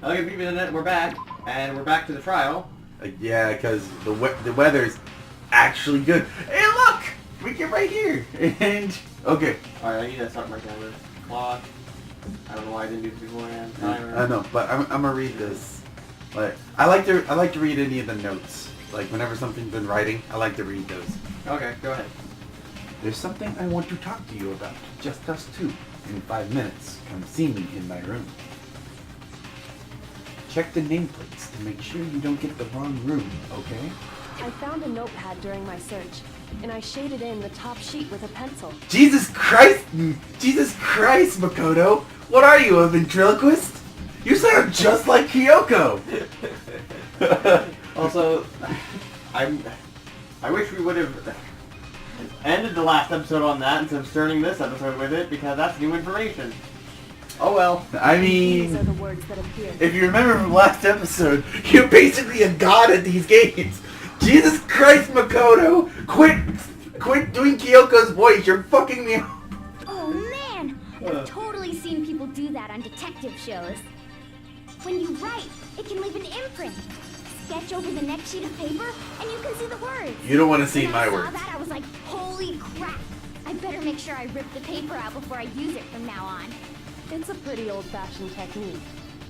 Okay, people in it, we're back, and we're back to the trial. Yeah, because the weather's actually good. Hey, look! We get right here. And okay. Alright, I need to start my timer. Clock. I don't know why I didn't do this beforehand. Timer. I know, but I'm gonna read this. Like, I like to read any of the notes. Like whenever something's in writing, I like to read those. Okay, go ahead. There's something I want to talk to you about. Just us two. In 5 minutes, come see me in my room. Check the nameplates to make sure you don't get the wrong room, okay? I found a notepad during my search, and I shaded in the top sheet with a pencil. Jesus Christ! Jesus Christ, Makoto! What are you, a ventriloquist? You sound just like Kyoko! Also, I wish we would have ended the last episode on that instead of starting this episode with it, because that's new information. Oh well. I mean, These are the words that appear. if you remember from last episode, you're basically a god at these games. Jesus Christ, Makoto! Quit doing Kyoko's voice. You're fucking me up. Oh man, I've totally seen people do that on detective shows. When you write, it can leave an imprint. Sketch over the next sheet of paper, and you can see the words. You don't want to see When my I saw words. that, I was like, holy crap! I better make sure I rip the paper out before I use it from now on. It's a pretty old-fashioned technique,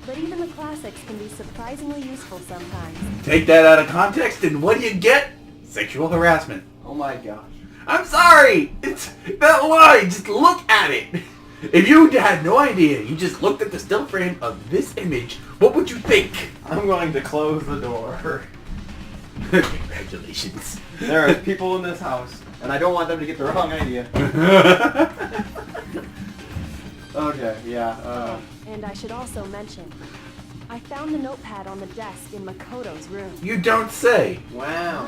but even the classics can be surprisingly useful sometimes. Take that out of context, and what do you get? Sexual harassment. Oh my gosh. I'm sorry! It's that line! Just look at it! If you had no idea, you just looked at the still frame of this image, what would you think? I'm going to close the door. Congratulations. There are people in this house, and I don't want them to get the wrong idea. Okay, yeah, And I should also mention, I found the notepad on the desk in Makoto's room, You don't say. wow.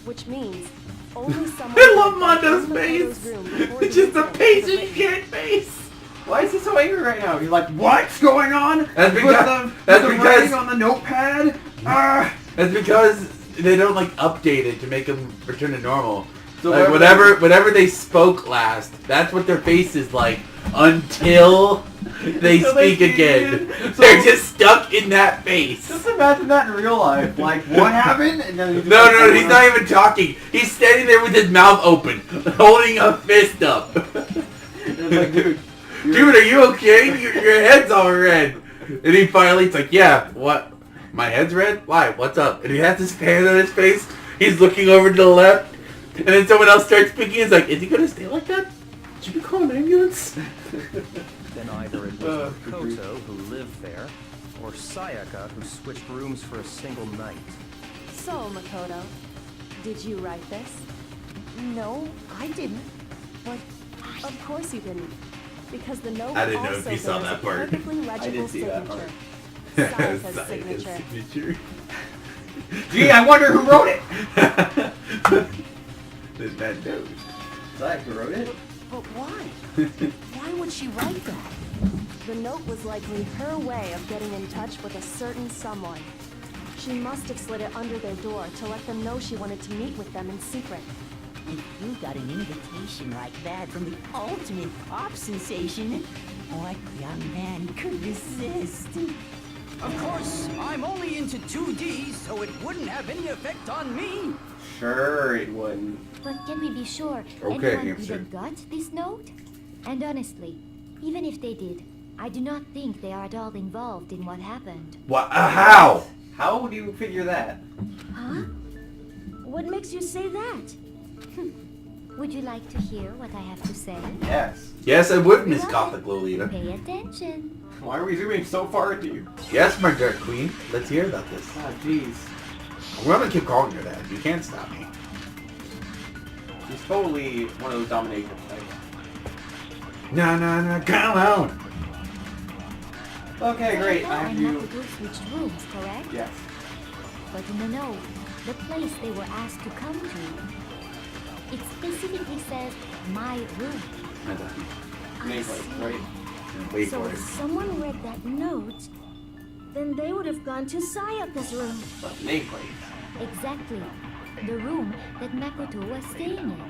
which means only someone I love who had been Mondo's in Makoto's face. room before It's the just a incident face was and written. shit face. Why is he so angry right now? He's like, what's going on? That's With because- the, that's with the because- writing on the notepad? Ah! That's because they don't like update it to make them return to normal. So Like whatever they spoke last, that's what their face is like until they Until they speak speak again. again. So- They're just stuck in that face. Just imagine that in real life. Like, what happened? And then No, he's not even talking. He's standing there with his mouth open, holding a fist up. It's like, dude. Dude, are you okay? Your head's all red. And he finally, it's like, yeah, what? My head's red? Why? What's up? And he has his hand on his face. He's looking over to the left. And then someone else starts speaking. He's like, is he going to stay like that? Should we call an ambulance? Then either it was Makoto who lived there, or Sayaka who switched rooms for a single night. So, Makoto, did you write this? No, I didn't. But of course you didn't, because the note I didn't know also if you saw bears that a part. perfectly legible did see that signature. Sayaka's Sayaka's signature. signature. Gee, I wonder who wrote it. That note. Zach, who wrote it? But why? Why would she write that? The note was likely her way of getting in touch with a certain someone. She must have slid it under their door to let them know she wanted to meet with them in secret. If you got an invitation like that from the ultimate pop sensation, what young man could resist? Of course, I'm only into 2D, so it wouldn't have any effect on me. Sure, it wouldn't. But can we be sure Okay, anyone hamster. even got this note? And honestly, even if they did, I do not think they are at all involved in what happened. What? How? How do you figure that? Huh? What makes you say that? Would you like to hear what I have to say? Yes. Yes, I would, Miss Gothic Lolita. Pay attention. Why are we zooming so far into you? Yes, my Dark Queen. Let's hear about this. Ah, jeez. I'm gonna keep calling her that. You can't stop me. She's totally one of those dominations, right? No, come on. Sayaka Okay, great. I have and you. Makoto switched rooms, correct? Yes. But in the note, the place they were asked to come to, it specifically says my room. I Nameplate, see. right? Wait So for if it. someone read that note, then they would have gone to Sayaka's room. But nameplate. Exactly. The room that Makoto was staying in.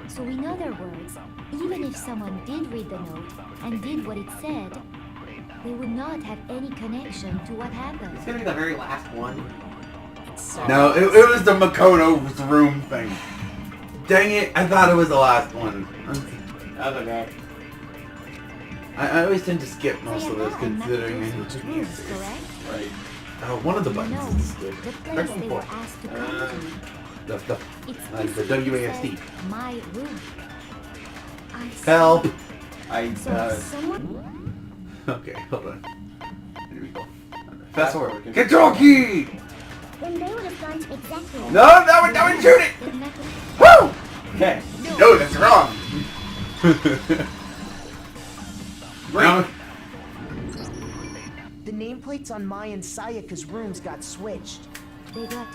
So in other words, even if someone did read the note and did what it said, they would not have any connection to what happened. It's gonna be the very last one. No, it was the Makoto's room thing. Dang it, I thought it was the last one. That's okay. I always tend to skip most of those Sayaka and considering I Makoto need to switched be rooms, answers. correct? Right. One of the buttons No, is good. the place Press they one were for asked to come to. the It's the specifically WASD. said, my room. I see. Help! So someone... Okay, hold on. Here we go. Fast Fast forward. forward. Control key! Then they would have gone to exactly... No, that would shoot it! They've met with- Woo! Okay. No, that's wrong! Now, The nameplates on Mai and Sayaka's rooms got switched. They got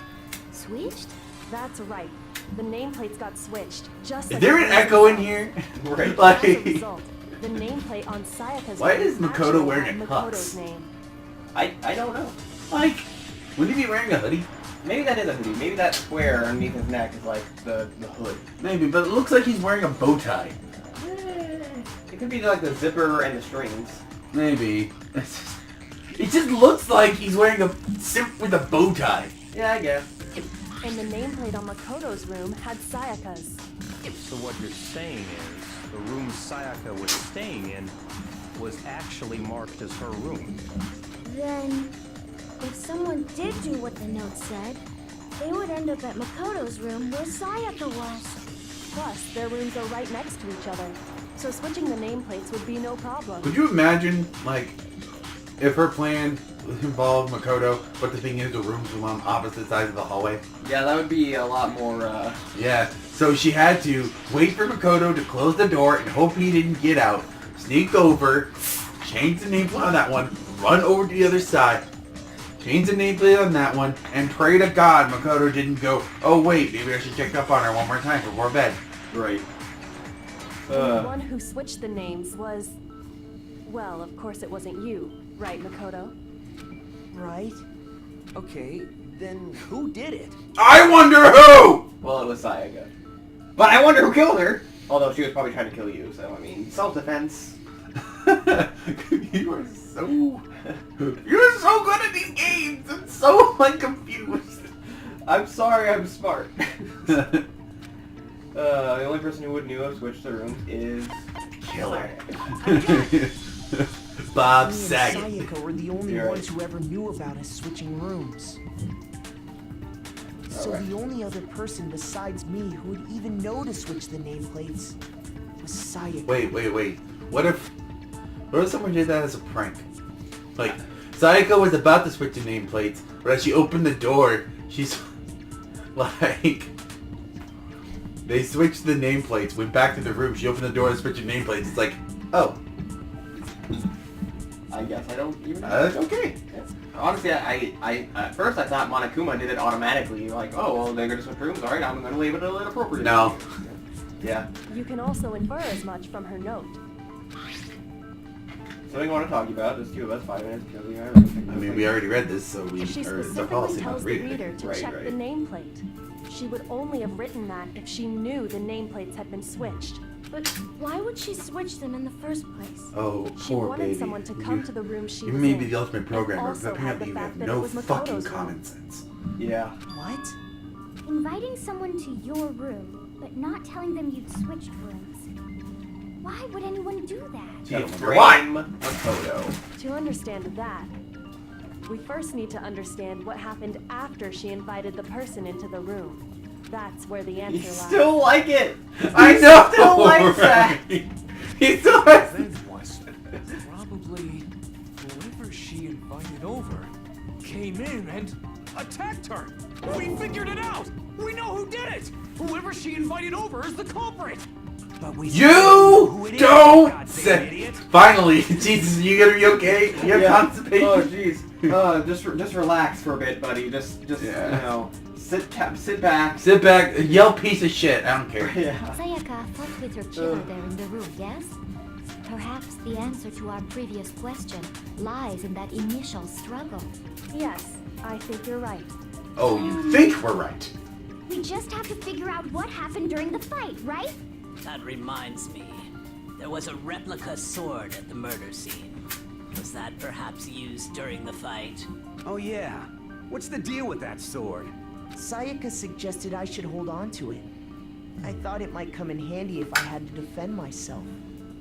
switched? That's right. The nameplates got switched. Just is like there the an names echo in themselves. here? Right. As a Like, result, the nameplate on Sayaka's Why room is Makoto actually wearing had a Makoto's tux? name. I don't know. like, wouldn't he be wearing a hoodie? Maybe that is a hoodie. Maybe that square underneath his neck is like the hood. Maybe, but it looks like he's wearing a bow tie. It could be like the zipper and the strings. Maybe. It just looks like he's wearing a simp with a bow tie. Yeah, I guess. And the nameplate on Makoto's room had Sayaka's. So what you're saying is, the room Sayaka was staying in was actually marked as her room. Then, if someone did do what the note said, they would end up at Makoto's room where Sayaka was. Plus, their rooms are right next to each other, so switching the nameplates would be no problem. Could you imagine, like, if her plan involved Makoto, but the thing is the rooms were on opposite sides of the hallway? Yeah, that would be a lot more, Yeah, so she had to wait for Makoto to close the door and hope he didn't get out, sneak over, change the nameplate on that one, run over to the other side, change the nameplate on that one, and pray to God Makoto didn't go, oh wait, maybe I should check up on her one more time before bed. right. And the one who switched the names was... Well, of course it wasn't you, right, Makoto? Right? Okay, then who did it? I wonder who! Well, it was Sayaka. But I wonder who killed her! Although she was probably trying to kill you, so I mean, self-defense. You are so... You're so good at these games! I'm so, like, confused. I'm sorry, I'm smart. The only person who would knew have switched the rooms is... Killer. Me Bob and Saget. Sayaka were the only You're ones who ever knew about us switching rooms. So Alright. the only other person besides me who would even know to switch the nameplates was Sayaka. Wait. What if someone did that as a prank? Like, Sayaka was about to switch the nameplates, but as she opened the door, she's like... They switched the nameplates, went back to the room, she opened the door and switched the nameplates. It's like, oh. I guess I don't even know. That's okay. Honestly, I at first I thought Monokuma did it automatically. Like, oh, well, they're going to switch rooms. Alright, I'm going to leave it a little appropriate. No. Yeah. You can also infer as much from her note. Something I want to talk about. There's two of us, 5 minutes. Because we are I mean, we already read this, so we... She Or it's a specifically policy not tells to the read reader it. to Right, check right. the nameplate. She would only have written that if she knew the nameplates had been switched. But why would she switch them in the first place? Oh, She poor wanted baby. someone to come to the room she You was may in. be the ultimate and programmer, but also had apparently the you fact have that no it was fucking Makoto's common room. sense. Yeah. What? Inviting someone to your room, but not telling them you'd switched rooms. Why would anyone do that? Gee, I To wonder frame why. a photo. To understand that, we first need to understand what happened after she invited the person into the room. That's where the answer You lies. still like it! I know! Still likes that! He still has... Then was probably whoever she invited over came in and attacked her. We figured it out. We know who did it. Whoever she invited over is the culprit. But we still don't know who You it is, don't goddamn say... idiot. Finally! Jesus, you gonna be okay? You have constipation? Oh, jeez. Just relax for a bit, buddy. Just Yeah. you know, sit back. Sit back, yell piece of shit, I don't care. Yeah. Sayaka fought with her killer there in the room, yes? Perhaps the answer to our previous question lies in that initial struggle. Yes, I think you're right. Oh, you think we're right. We just have to figure out what happened during the fight, right? That reminds me. There was a replica sword at the murder scene. Was that perhaps used during the fight? Oh yeah. What's the deal with that sword? Sayaka suggested I should hold on to it. I thought it might come in handy if I had to defend myself.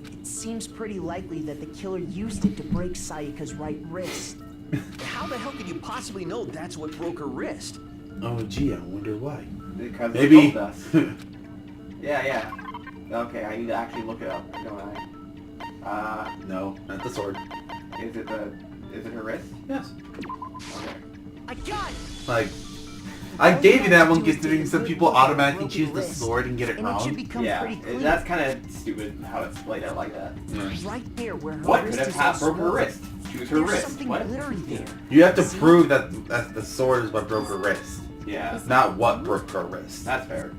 It seems pretty likely that the killer used it to break Sayaka's right wrist. How the hell could you possibly know that's what broke her wrist? Oh gee, I wonder why. Because Maybe. it told us. Yeah. Okay, I need to actually look it up, don't I? No, not the sword. Is it her wrist? Yes. Okay. I got it! Like, I gave you that one considering some people automatically choose the sword and get it And it should wrong. become Yeah, pretty clear. that's kind of stupid how it's played out like that. Right there where her What could wrist have is all broke her swollen. wrist? Choose her There's wrist. something What? glittery there. You have to prove that the sword is what broke her wrist, Yeah, not what broke her wrist. that's fair.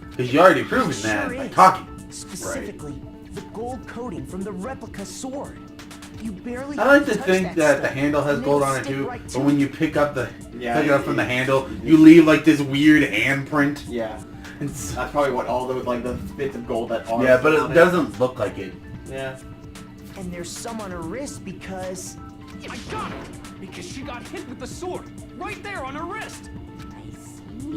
Because you already proven Sure that by is. talking. Specifically, the gold coating from the replica sword. You barely I like to touch think that the stuff, handle has and gold it'll on it stick too, right but to when it. you pick it up from the handle, you- you leave like this weird handprint. Yeah, And s- that's probably what all those like the bits of gold that are. yeah, but on it doesn't look like it. Yeah. And there's some on her wrist because I got it! Because she got hit with the sword, right there on her wrist!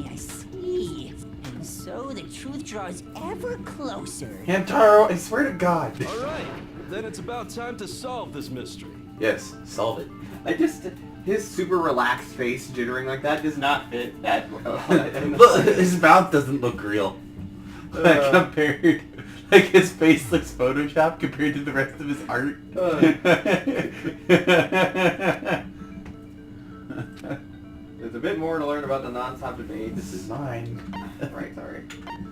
I see. And so the truth draws ever closer. Hamtaro, I swear to God. Alright, then it's about time to solve this mystery. Yes, solve it. His super relaxed face jittering like that does not fit that. Look, his mouth doesn't look real. Like, compared, like his face looks photoshopped compared to the rest of his art. There's a bit more to learn about the non-stop debates. This is mine. Right, sorry.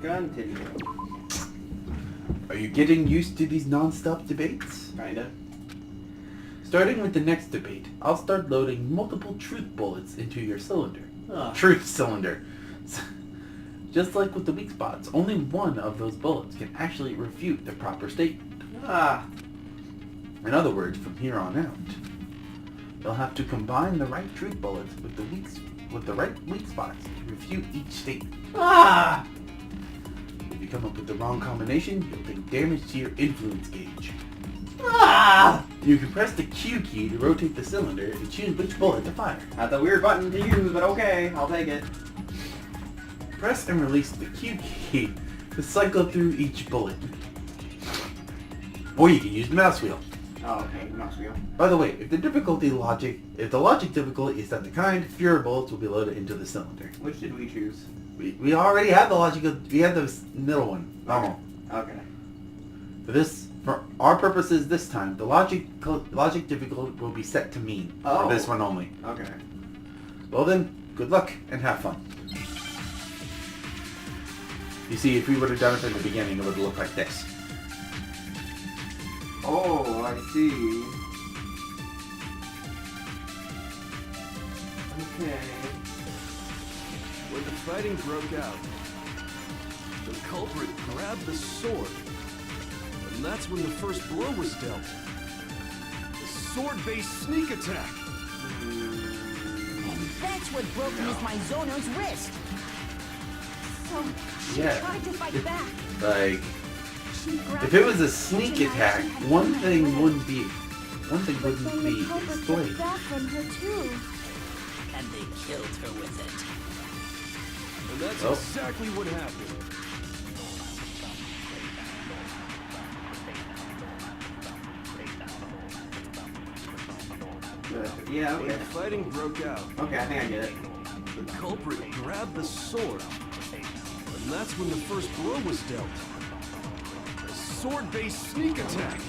Continue. Are you getting used to these non-stop debates? Kinda. Starting with the next debate, I'll start loading multiple truth bullets into your cylinder. Ah. Truth cylinder. Just like with the weak spots, only one of those bullets can actually refute the proper statement. Ah. In other words, from here on out, you'll have to combine the right truth bullets with the right weak spots to refute each statement. Ah. If you come up with the wrong combination, you'll take damage to your influence gauge. Ah. You can press the Q key to rotate the cylinder and choose which bullet to fire. That's a weird button to use, but okay, I'll take it. Press and release the Q key to cycle through each bullet. Or you can use the mouse wheel. Oh, okay, mouse wheel. By the way, if the logic difficulty is set to kind, fewer bullets will be loaded into the cylinder. Which did we choose? We already had the logic. We had the middle one. Normal. Okay. For our purposes this time, the logic difficulty will be set to mean Oh. for this one only. Okay. Well then, good luck and have fun. You see, if we would have done it from the beginning, it would look like this. Oh, I see. Okay. When the fighting broke out, the culprit grabbed the sword. And that's when the first blow was dealt. A sword-based sneak attack. And that's what broke Miss Mizono's wrist. So she Yeah. tried to fight back. Like, She grabbed if it was a her, sneak denying attack, she had one been thing at wouldn't be But then the culprit took explained. that from her too. And they killed her with it. And that's Oh. exactly what happened. Yeah, When okay. the fighting broke out, Okay, I think I get it. the culprit grabbed the sword. And that's when the first blow was dealt. A sword-based sneak attack.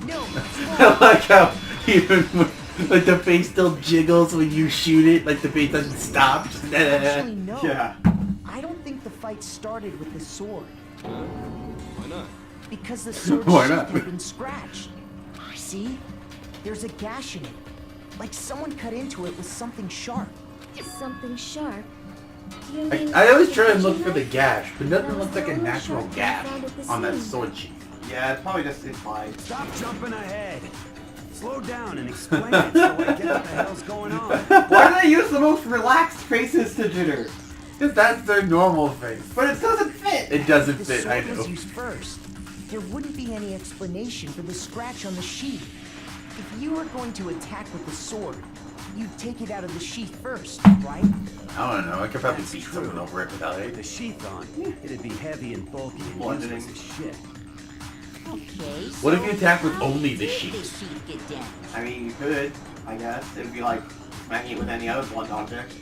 No, I like how even like the face still jiggles when you shoot it, like the face doesn't stop. Just, actually no. Yeah. I don't think the fight started with the sword. Why not? Because the sword Why sheath not? had been scratched. See? There's a gash in it. Like someone cut into it with something sharp. Something sharp. Do you mean I always try the and look kitchen for the knife? gash, but nothing That was looks like the a only natural sharp gash I found at the on that scene. sword sheath. Yeah, it's probably just implied. Stop jumping ahead. Slow down and explain it so I get what the hell's going on. Why do they use the most relaxed faces to jitter? Because that's their normal face. But it doesn't fit! It doesn't The fit, I sword know. was used first. There wouldn't be any explanation for the scratch on the sheath. If you were going to attack with the sword, you'd take it out of the sheath first, right? I don't know. I could probably That's beat true. someone over it without With it. the sheath on, it'd be heavy and bulky and Bludgeoning. useless as shit. Okay, What if so you attack with how only the did sheath? the sheath get damaged? I mean, you could, I guess. It would be like smacking it with any other blunt object.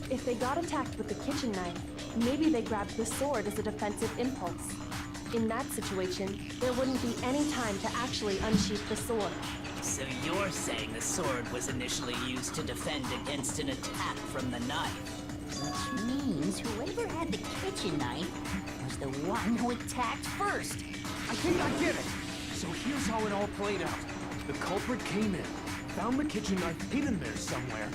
If they got attacked with the kitchen knife, maybe they grabbed the sword as a defensive impulse. In that situation, there wouldn't be any time to actually unsheath the sword. So you're saying the sword was initially used to defend against an attack from the knife? Which means whoever had the kitchen knife was the one who attacked first. I think I get it. So here's how it all played out. The culprit came in, found the kitchen knife hidden there somewhere.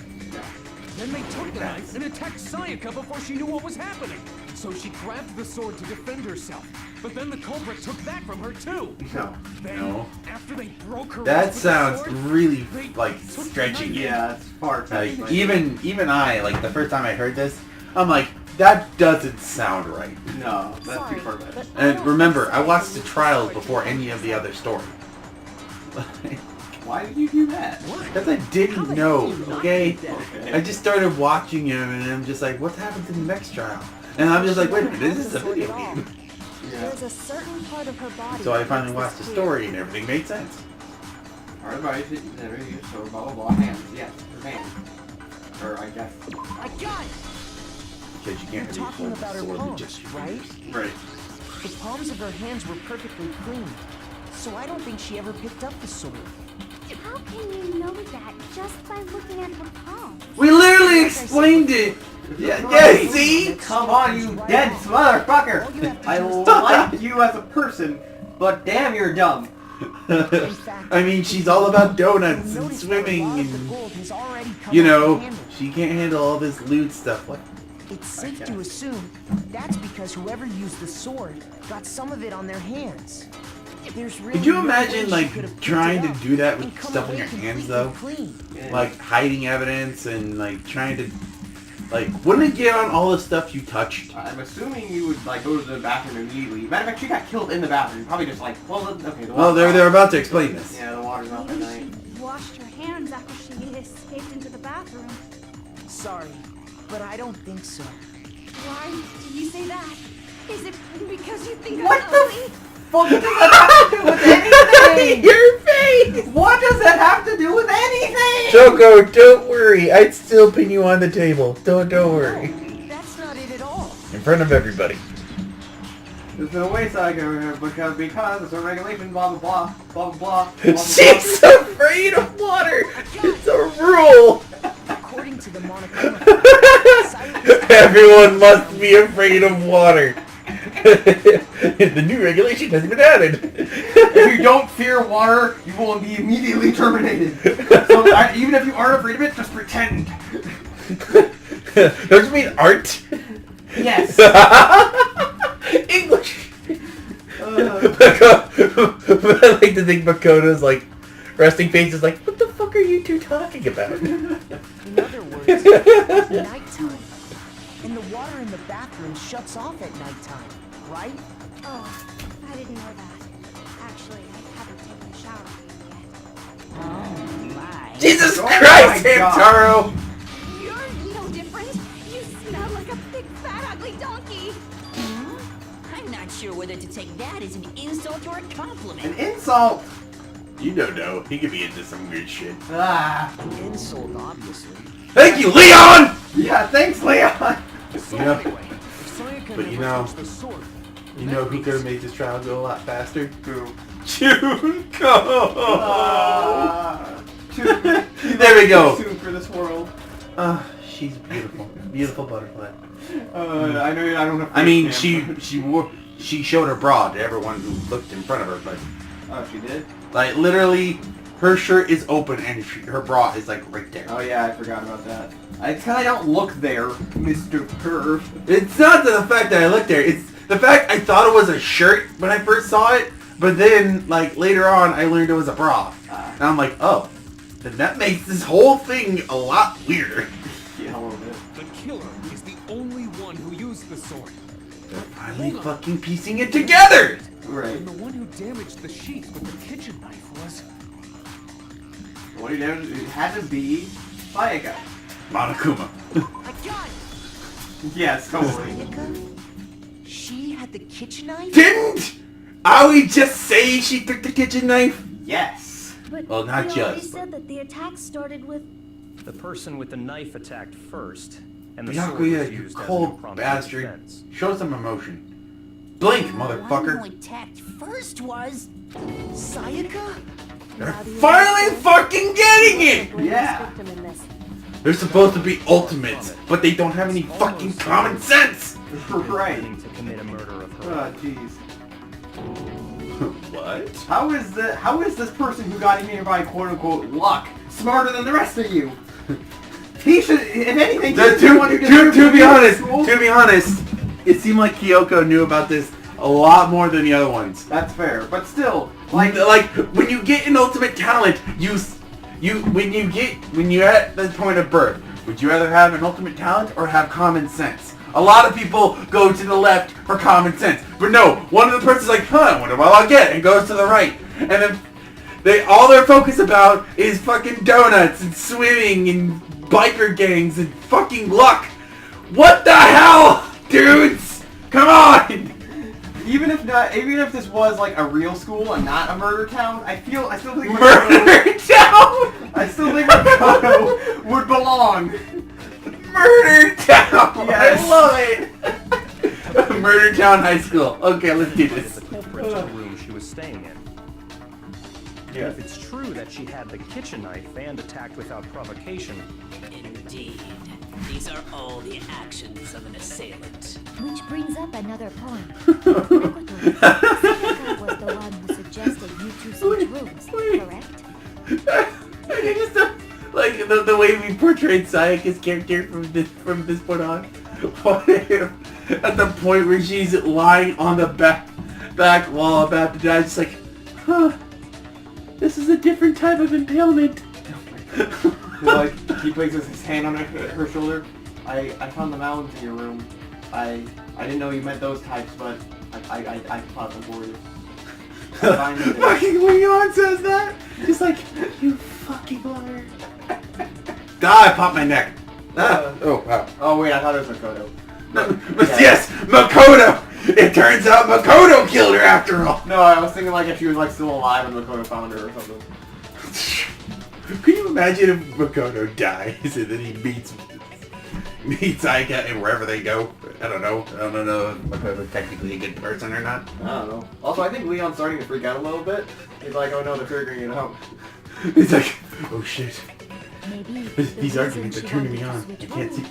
Then they took the knife and attacked Sayaka before she knew what was happening. So she grabbed the sword to defend herself. But then the culprit took that from her too. No. Then, No. after they broke her That wrist with the sounds sword, really they like took the stretching knife it. Yeah, it's far Like fetched. even I, like the first time I heard this, I'm like, that doesn't sound right. No, that's Sorry, too far fetched. but I And don't remember, think I watched Sayaka the used trials sword to before defend any of the herself. other story. Why did you do that? Because I didn't know, okay? Okay. I just started watching him and I'm just like, what's happened to the next trial? And I'm just like, wait a minute, this is a video game. Yeah. There's a certain part of her body. So I that finally makes watched the this story and everything made sense. Alright, never use sword, blah blah blah. Hands, yes, her hands. Or I guess. I got it! Because you You're can't really talking hold the about her sword with palms, just your right? fingers. Right. The palms of her hands were perfectly clean, so I don't think she ever picked up the sword. How can you know that just by looking at her palms? We literally explained it! Yeah, see? Come on, you dense motherfucker! I like you as a person, but damn, you're dumb. In fact, I mean, she's all about donuts you'll and notice that a swimming lot of the and, gold has already come you off know, the handle. she can't handle all this lewd stuff. What? It's safe Okay. to assume that's because whoever used the sword got some of it on their hands. There's really Could you no way imagine, she like, could have picked trying it to up do that and with come stuff on away your hands, completely though? clean. Yeah. Like, hiding evidence and, like, trying to, like, wouldn't it get on all the stuff you touched? I'm assuming you would like go to the bathroom immediately. Matter of fact, she got killed in the bathroom. Probably just like, well, okay. The Well, water's they're off. about to explain this. Yeah, the water's off at Maybe night. she washed her hands after she escaped into the bathroom. Sorry, but I don't think so. Why do you say that? Is it because you think What I'm the ugly? Fuck does that have to do with anything? Your face! What does that have to do with anything? Choco, don't worry. I'd still pin you on the table. Don't worry. That's not it at all. In front of everybody. There's no way, Psycho, because it's a regulation, blah blah blah, blah blah blah. blah, blah, She's afraid of water! It's a rule! According to the Monochrome, Everyone must be afraid of water. The new regulation has been added. If you don't fear water, you will be immediately terminated. So even if you aren't afraid of it, just pretend. Don't you mean art? Yes. English. I like to think Makoto's like resting face is like, what the fuck are you two talking about? in other words, it's nighttime. And the water in the bathroom shuts off at nighttime, right? Oh, I didn't know that. Actually, I haven't taken a shower yet. Oh my. Jesus Oh Christ, my God. Hamtaro! You're no different. You smell like a big fat ugly donkey. I'm not sure whether to take that as an insult or a compliment. An insult. You don't know. He could be into some weird shit. Ah. Insult, obviously. Thank you, Leon! Yeah. Thanks, Leon. So You know- anyway, if Sayaka but never you know- touched the sword, You know who could have made this trial go a lot faster? Who? Junko! There we go. Soon for this world. She's beautiful. Beautiful butterfly. I know. I don't know. I mean, she showed her bra to everyone who looked in front of her, but Oh, she did. like literally, her shirt is open and her bra is like right there. Oh yeah, I forgot about that. It's because I don't look there, Mr. Perv. It's not the fact that I looked there. It's the fact I thought it was a shirt when I first saw it, but then like later on I learned it was a bra, and I'm like, oh, then that makes this whole thing a lot weirder. Yeah, a little bit. the killer is the only one who used the sword. They're finally fucking piecing it together. Right. And the one who damaged the sheath with the kitchen knife was... What it had to be Sayaka. Monokuma. I got it! Yes, totally. Sayaka? She had the kitchen knife? Didn't Aoi just say she took the kitchen knife? Yes. But Well, not you already just, said that the attack started with... The person with the knife attacked first, and the sword was Byakuya, you used as an cold impromptu bastard. defense. Show some emotion. Blink, The one who motherfucker. attacked first was... Sayaka? They're Now do you finally understand? fucking getting it! Blame this Yeah. victim in this. They're supposed to be ultimates, but they don't have any fucking common sense! Right. Planning to commit a murder of her. Oh, jeez. What? How is this person who got here by quote unquote luck smarter than the rest of you? He should, if anything, he's the one who deserves To be go honest, school. it seemed like Kyoko knew about this a lot more than the other ones. That's fair, but still, Like when you get an ultimate talent, when you're at the point of birth, would you rather have an ultimate talent or have common sense? A lot of people go to the left for common sense, but no, one of the person's like, huh, I wonder what I'll get, and goes to the right, and then all they're focused about is fucking donuts and swimming and biker gangs and fucking luck. What the hell, dudes? Come on! even if this was like a real school and not a murder town, I still think Murder town! I still think Makoto would belong. Murder town! Yes. I love it! Murder town high school. Okay, let's do Pointed this. the culprit to the room she was staying in. Yeah. If it's true that she had the kitchen knife and attacked without provocation, Indeed. These are all the actions of an assailant. Which brings up another point. Makoto, Sayaka was the one who suggested you two switch rooms, correct? I just like the way we portrayed Sayaka's character from this point on. What if at the point where she's lying on the back wall about to die, just like, huh, this is a different type of impalement. Like he places his hand on her shoulder. I found the mounds in your room. I didn't know you meant those types, but I fought them for you. I finally did. Fucking Leon says that. Just like, you fucking liar. I popped my neck. Oh wow. Oh wait, I thought it was Makoto. But yes, Makoto! It turns out Makoto killed her after all! No, I was thinking like if she was like still alive and Makoto found her or something. Can you imagine if Makoto dies and then he meets Sayaka and wherever they go? I don't know if Makoto's technically a good person or not. I don't know. Also, I think Leon's starting to freak out a little bit. He's like, oh no, they're figuring it out. He's like, oh shit. Maybe These the arguments are reason she turning me wanted to on. switch I can't see.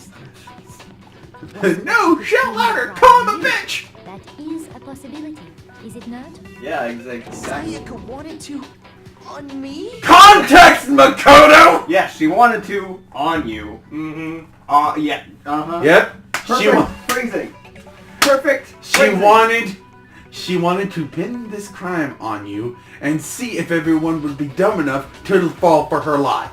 rooms No! Shout louder! Call him a bitch! That is a possibility, is it not? Yeah, exactly. Sayaka wanted to... on me? Context, Makoto! Yeah, she wanted to on you. Mm-hmm. Yeah. Uh-huh. Yep. Perfect phrasing. Perfect. She wanted to pin this crime on you and see if everyone would be dumb enough to fall for her lie.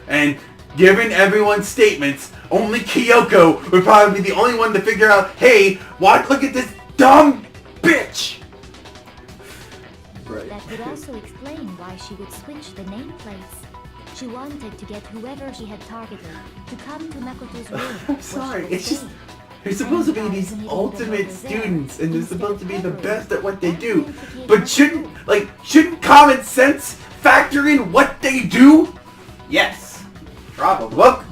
And given everyone's statements, only Kyoko would probably be the only one to figure out, hey, look at this dumb bitch! Right. That could also explain why she would switch the nameplates. She wanted to get whoever she had targeted to come to Makoto's room. I'm sorry, it's just... They're supposed to be these ultimate students, and they're supposed to be the best at what they do. But shouldn't common sense factor in what they do? Yes. Probably. Look,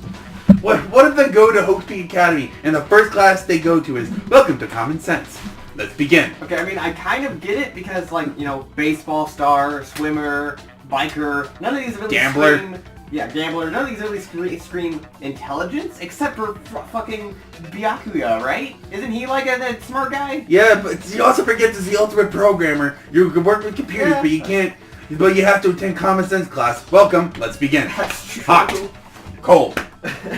what if they go to Hope Peak Academy, and the first class they go to is, welcome to Common Sense. Let's begin. Okay, I mean, I kind of get it because, like, you know, baseball star, swimmer, biker, none of these really Gambler. scream... Yeah, gambler. None of these really scream intelligence, except for fucking Byakuya, right? Isn't he like a smart guy? Yeah, but you also forget this is the ultimate programmer. You can work with computers, Yeah. but you can't. But you have to attend Common Sense class. Welcome. Let's begin. That's true. Hot, cold,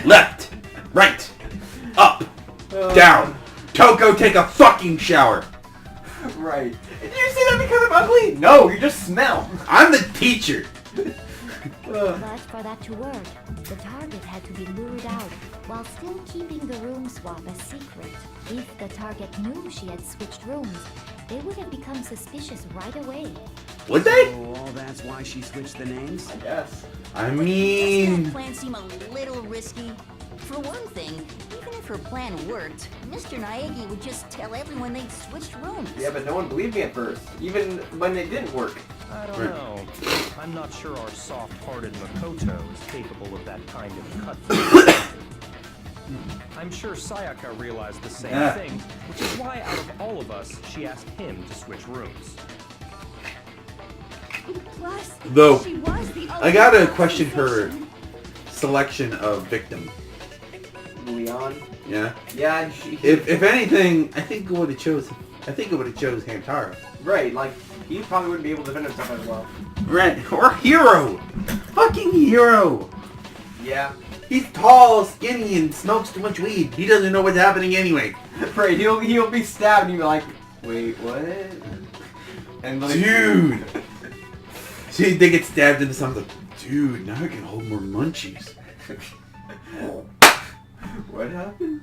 left, right, up, down. Toko, take a fucking shower. Right. Did you say that because I'm ugly? No, you just smell. I'm the teacher. But for that to work, the target had to be lured out while still keeping the room swap a secret. If the target knew she had switched rooms, they would have become suspicious right away. Would they? So all that's why she switched the names? I guess. I Doesn't mean... that plan seem a little risky? For one thing, even if her plan worked, Mr. Naegi would just tell everyone they'd switched rooms. Yeah, but no one believed me at first, even when it didn't work. I don't know. I'm not sure our soft-hearted Makoto is capable of that kind of cut. I'm sure Sayaka realized the same thing, which is why out of all of us, she asked him to switch rooms. Plus, Though, she was the I gotta ultimate question her sensation. selection of victim. Leon. Yeah. Yeah, If anything, I think it would have chose Hamtaro. Right, like, he probably wouldn't be able to defend himself as well. Right. Or Hero! Fucking Hero! Yeah. He's tall, skinny, and smokes too much weed. He doesn't know what's happening anyway. Right, he'll be stabbed and you'll be like, wait, what? And like, Dude! See, they get stabbed into something. Dude, now I can hold more munchies. What happened?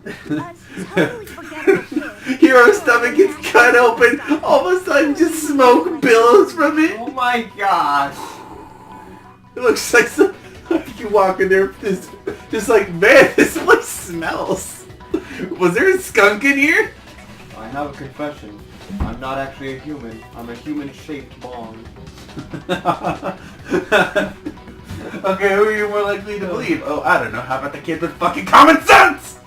Totally forgettable kid. Hero's stomach gets cut open. All of a sudden, just smoke billows from it. Oh my gosh. It looks like some... You walk in there, just like, man, this place smells. Was there a skunk in here? I have a confession. I'm not actually a human. I'm a human-shaped bong. Okay, who are you more likely to believe? Oh, I don't know. How about the kid with fucking common sense?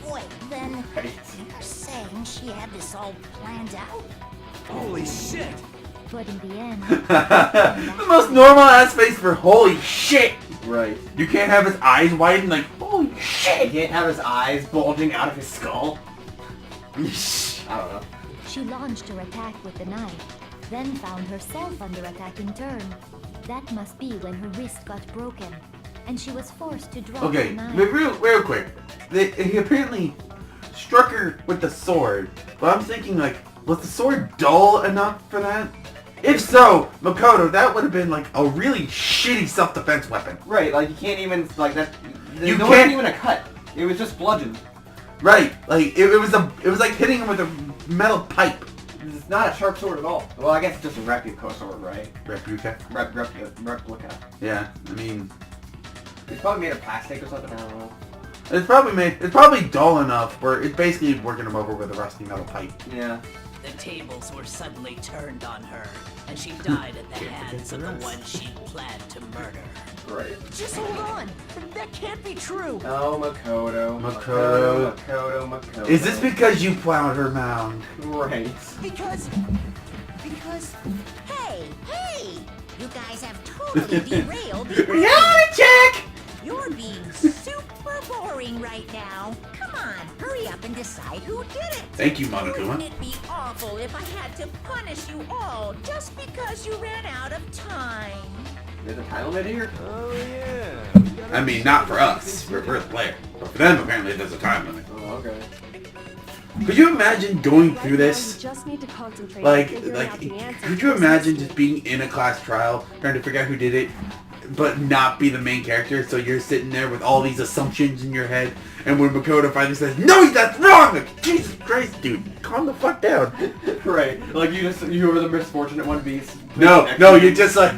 Wait, then you're saying she had this all planned out? Holy shit! But in the end, The most normal ass face for holy shit. Right. You can't have his eyes widened like holy He shit. can't have his eyes bulging out of his skull. I don't know. she launched her attack with the knife, then found herself under attack in turn. That must be when her wrist got broken, and she was forced to drop the Okay, knife. real quick. He apparently struck her with the sword, but I'm thinking like, was the sword dull enough for that? If so, Makoto, that would have been like a really shitty self-defense weapon. Right, like you can't even, like that, You no, can't- it wasn't even a cut. It was just bludgeoned. Right, like it was like hitting him with a metal pipe. It's not a sharp sword at all. Well, I guess it's just a replica sword, right? Replica. Replica. Yeah, I mean, It's probably made of plastic or something, I don't know. it's probably dull enough where it's basically working him over with a rusty metal pipe. Yeah. The tables were suddenly turned on her, and she died at the hands of the one she planned to murder. Right. Just hold on. That can't be true. Oh, Makoto. Makoto. Is this because you plowed her mound? Right. Because... Hey! You guys have totally derailed the Reality check! You're being super boring right now. Come on, hurry up and decide who did it. Thank you, Wouldn't Monokuma. it be awful if I had to punish you all just because you ran out of time? There's a time limit here? Oh yeah. I mean, not for us. We're the player. But for them, apparently, there's a time limit. Oh, okay. Could you imagine going Right through now, this? you just need to concentrate Like, on figuring out the answer could to you this imagine mystery. just being in a class trial, trying to figure out who did it, but not be the main character? So you're sitting there with all these assumptions in your head, and when Makoto finally says, "No, that's wrong!" Like, Jesus Christ, dude, calm the fuck down. Right. Like you were the misfortunate one to be... No, you're just like...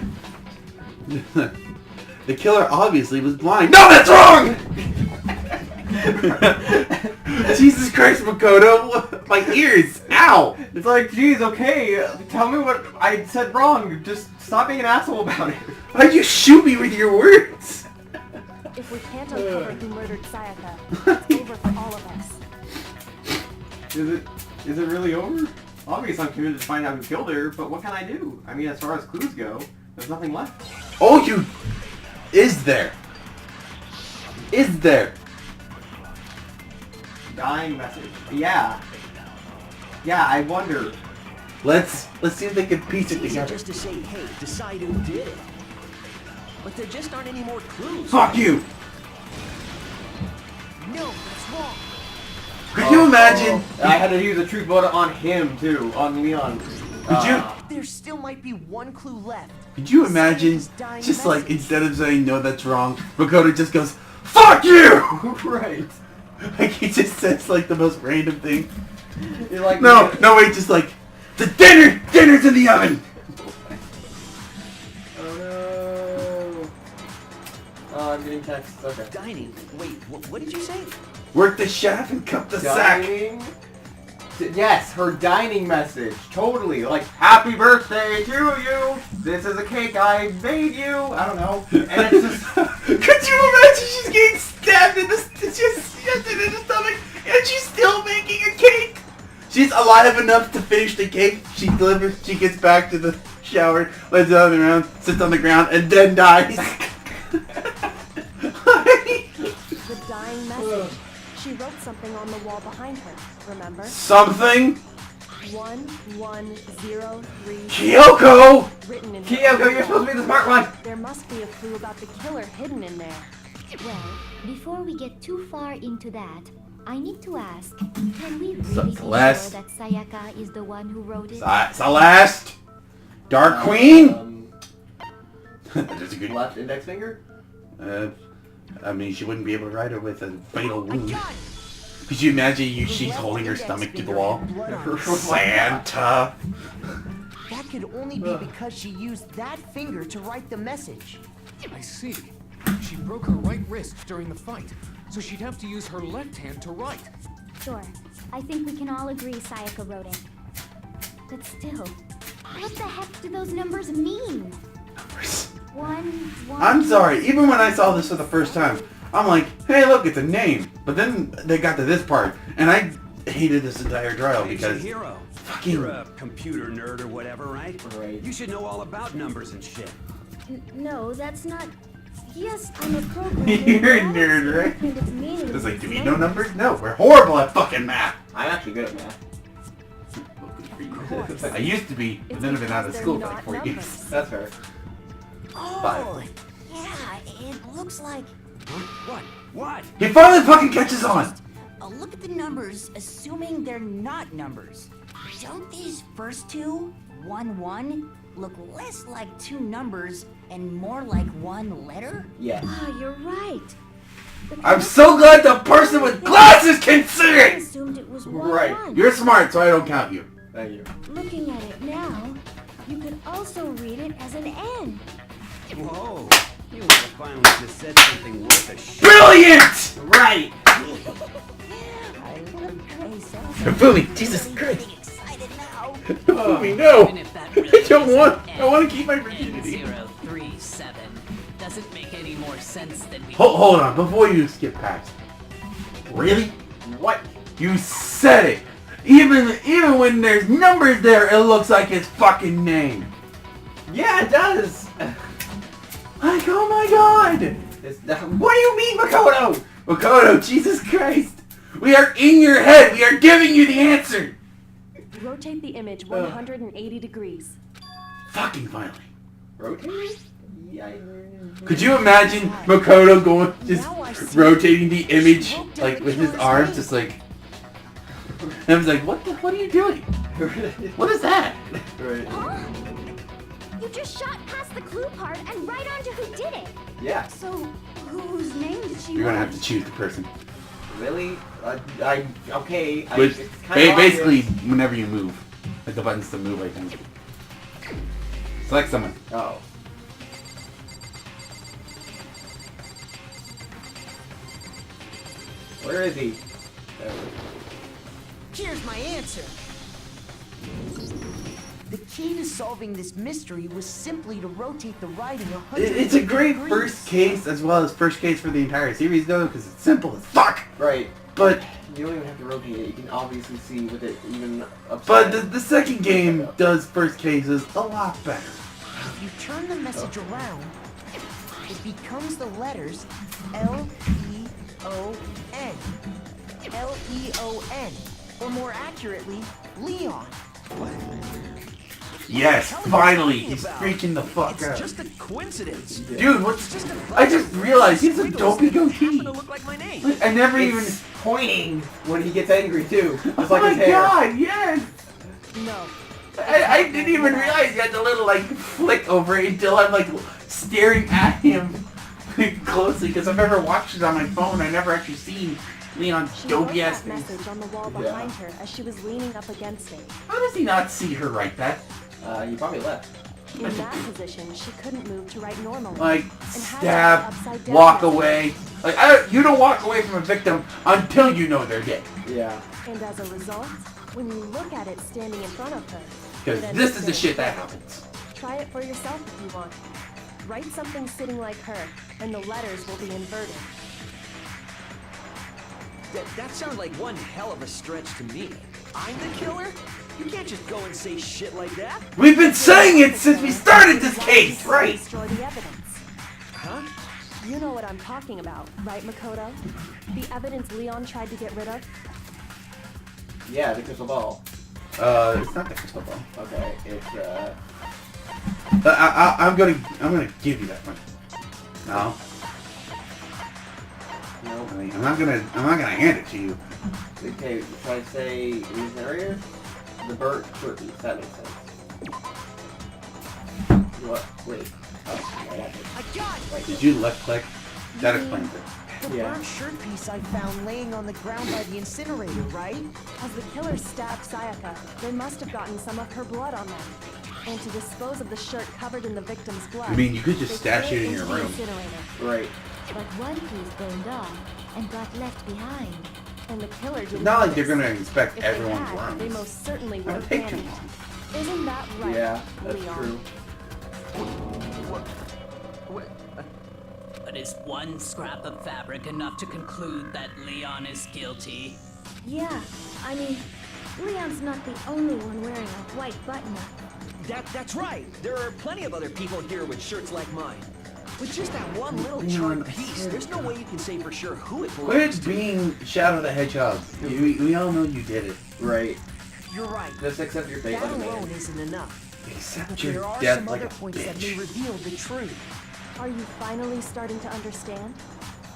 The killer obviously was blind. No, that's wrong! Jesus Christ, Makoto! My ears! Ow! It's like, geez, okay, tell me what I said wrong. Just stop being an asshole about it. Why'd you shoot me with your words? If we can't uncover who murdered Sayaka, it's over for all of us. Is it really over? Obviously I'm committed to find out who killed her, but what can I do? I mean, as far as clues go, there's nothing left. Oh, you... Is there? Is there? Dying message. Yeah. Yeah, I wonder. Let's see if they can piece it It's easy together. just to say, hey, decide who did it. But there just aren't any more clues. Fuck you! No, that's wrong. Could you imagine? I had to use a truth vote on him, too. On Leon. Could you... There still might be one clue left. Could you imagine, Say's dying just like, message. instead of saying, no, that's wrong, Makoto just goes, FUCK YOU! Right. Like, he just says, like, the most random thing. You're like... No, wait, just like, dinner's in the oven! Oh, I'm getting texts. Okay. Dining. Wait, what did you say? Work the chef and cut the sack. Dining. Yes, her dining message. Totally. Like, happy birthday to you. This is a cake I made you. I don't know. And it's just... Could you imagine she's getting stabbed in the stomach and she's still making a cake? She's alive enough to finish the cake. She delivers. She gets back to the shower, lays down on the ground, sits on the ground, and then dies. The dying message. She wrote something on the wall behind her, remember? Something? 1103. Kyoko! Written in Kyoko, you're supposed to be the smart one! There must be a clue about the killer hidden in there. Well, before we get too far into that, I need to ask, can we really be sure Celeste. that Sayaka is the one who wrote it? Celeste! Dark Queen? That's a good Left index finger? I mean, she wouldn't be able to ride her with a fatal wound. Could you imagine she's holding her stomach to the wall? Santa! That could only be because she used that finger to write the message. I see. She broke her right wrist during the fight, so she'd have to use her left hand to write. Sure. I think we can all agree Sayaka wrote it. But still, what the heck do those numbers mean? Numbers. One. I'm sorry, even when I saw this for the first time, I'm like, hey look, it's a name. But then they got to this part, and I hated this entire trial because... Hero. Fucking... You're a computer nerd or whatever, right? Right. You should know all about numbers and shit. No, that's not... Yes, I'm a programmer. You're a nerd, right? It's It's like, do we know numbers? No, we're horrible at fucking math. I'm actually good at math. I used to be, but then I've been out of school for like 4 years. That's fair. Oh, yeah, it looks like... What? He finally fucking catches on! Look at the numbers, assuming they're not numbers. Don't these first two, 1, 1, look less like two numbers and more like one letter? Yeah. Ah, you're right. I'm so glad the person with glasses can see I it! assumed it was Right. 1-1. You're smart, so I don't count you. Thank you. Looking at it now, you could also read it as an N. Whoa. You would have finally just said something worth a shit. Brilliant! Right! Furry, Jesus Christ. Excited now. We know. Even if that really I don't want. is I want to keep my virginity. N037 doesn't make any more sense than we... Hold on, before you skip past. Really? What? You said it. Even when there's numbers there, it looks like his fucking name. Yeah, it does! Like, oh my god! What do you mean, Makoto? Makoto, Jesus Christ! We are in your head. We are giving you the answer. Rotate the image 180 degrees. Fucking finally. Rotate? Yeah. Could you imagine Makoto going, just rotating the image, like, with his arms, just like... And I was like, what are you doing? What is that? Right. Huh? You just shot past the clue part and right onto who did it. Yeah. So, whose name did she You're gonna Uh-huh. have to choose the person. Really? Okay. Which, it's kinda basically, obvious. whenever you move. Like the buttons to move, I think. Select someone. Oh. Where is he? There. Here's my answer. The key to solving this mystery was simply to rotate the writing 100 It's a great degrees. first case, as well as first case for the entire series, though, because it's simple as fuck. Right. But You don't even have to rotate it. You can obviously see with it even upside. but the second game does first cases a lot better. If you turn the message around, it becomes the letters L-E-O-N. L-E-O-N. Or more accurately, Leon. Yes, finally, he's freaking the fuck out. Just a coincidence. Dude, what's... I just realized he's a dopey goatee. Look like my name. I never even... It's pointing when he gets angry too. Just Oh like my his hair. god, yes! No. I didn't even realize he had the little, like, flick over it until I'm, like, staring at him closely, because I've never watched it on my phone. I've never actually seen Leon's She wrote dopey ass that face. message on the wall behind her as she was leaning up against it. How does he not see her write that? You probably left. In that position, she couldn't move to write normally. Like, and had to stab, write upside down walk now. away. Like, you don't walk away from a victim until you know they're dead. Yeah. And as a result, when you look at it standing in front of her, Because it ends this up is the saying, shit that happens. Try it for yourself if you want. Write something sitting like her, and the letters will be inverted. That sounds like one hell of a stretch to me. I'm the killer? You can't just go and say shit like that. We've been saying it since we started this case, right? Destroy the evidence. Huh? You know what I'm talking about, right, Makoto? The evidence Leon tried to get rid of? Yeah, the crystal ball. It's not the crystal ball. Okay, it's I'm gonna give you that one. No. no. I mean, I'm not gonna hand it to you. Okay, should I say incinerator? The bird turkey. That makes sense. What? Wait. Oh, yeah, I got it! Did you left click? That explains it. The Yeah. burnt shirt piece I found laying on the ground by the incinerator, right? As the killer stabbed Sayaka, they must have gotten some of her blood on them. And to dispose of the shirt covered in the victim's blood, I mean, you could just they stash threw it in into your the room. incinerator. Right. But one piece burned off and got left behind. And the killer didn't It's not like notice. they're gonna inspect If everyone's they had, they rooms. most certainly would That would have take too panicked. long. Isn't that right, Yeah, that's Leon? true. But is one scrap of fabric enough to conclude that Leon is guilty? Yeah, I mean, Leon's not the only one wearing a white button-up. That's right. There are plenty of other people here with shirts like mine. With just that one little Leon, charred I piece, swear there's to no God. way you can say for sure who it belongs Quit to. being Shadow the Hedgehog. We all know you did it. Right. You're right. Just accept your fate That like a alone man. isn't enough. Except But your there are death some like other a points that may bitch. reveal the truth. Are you finally starting to understand?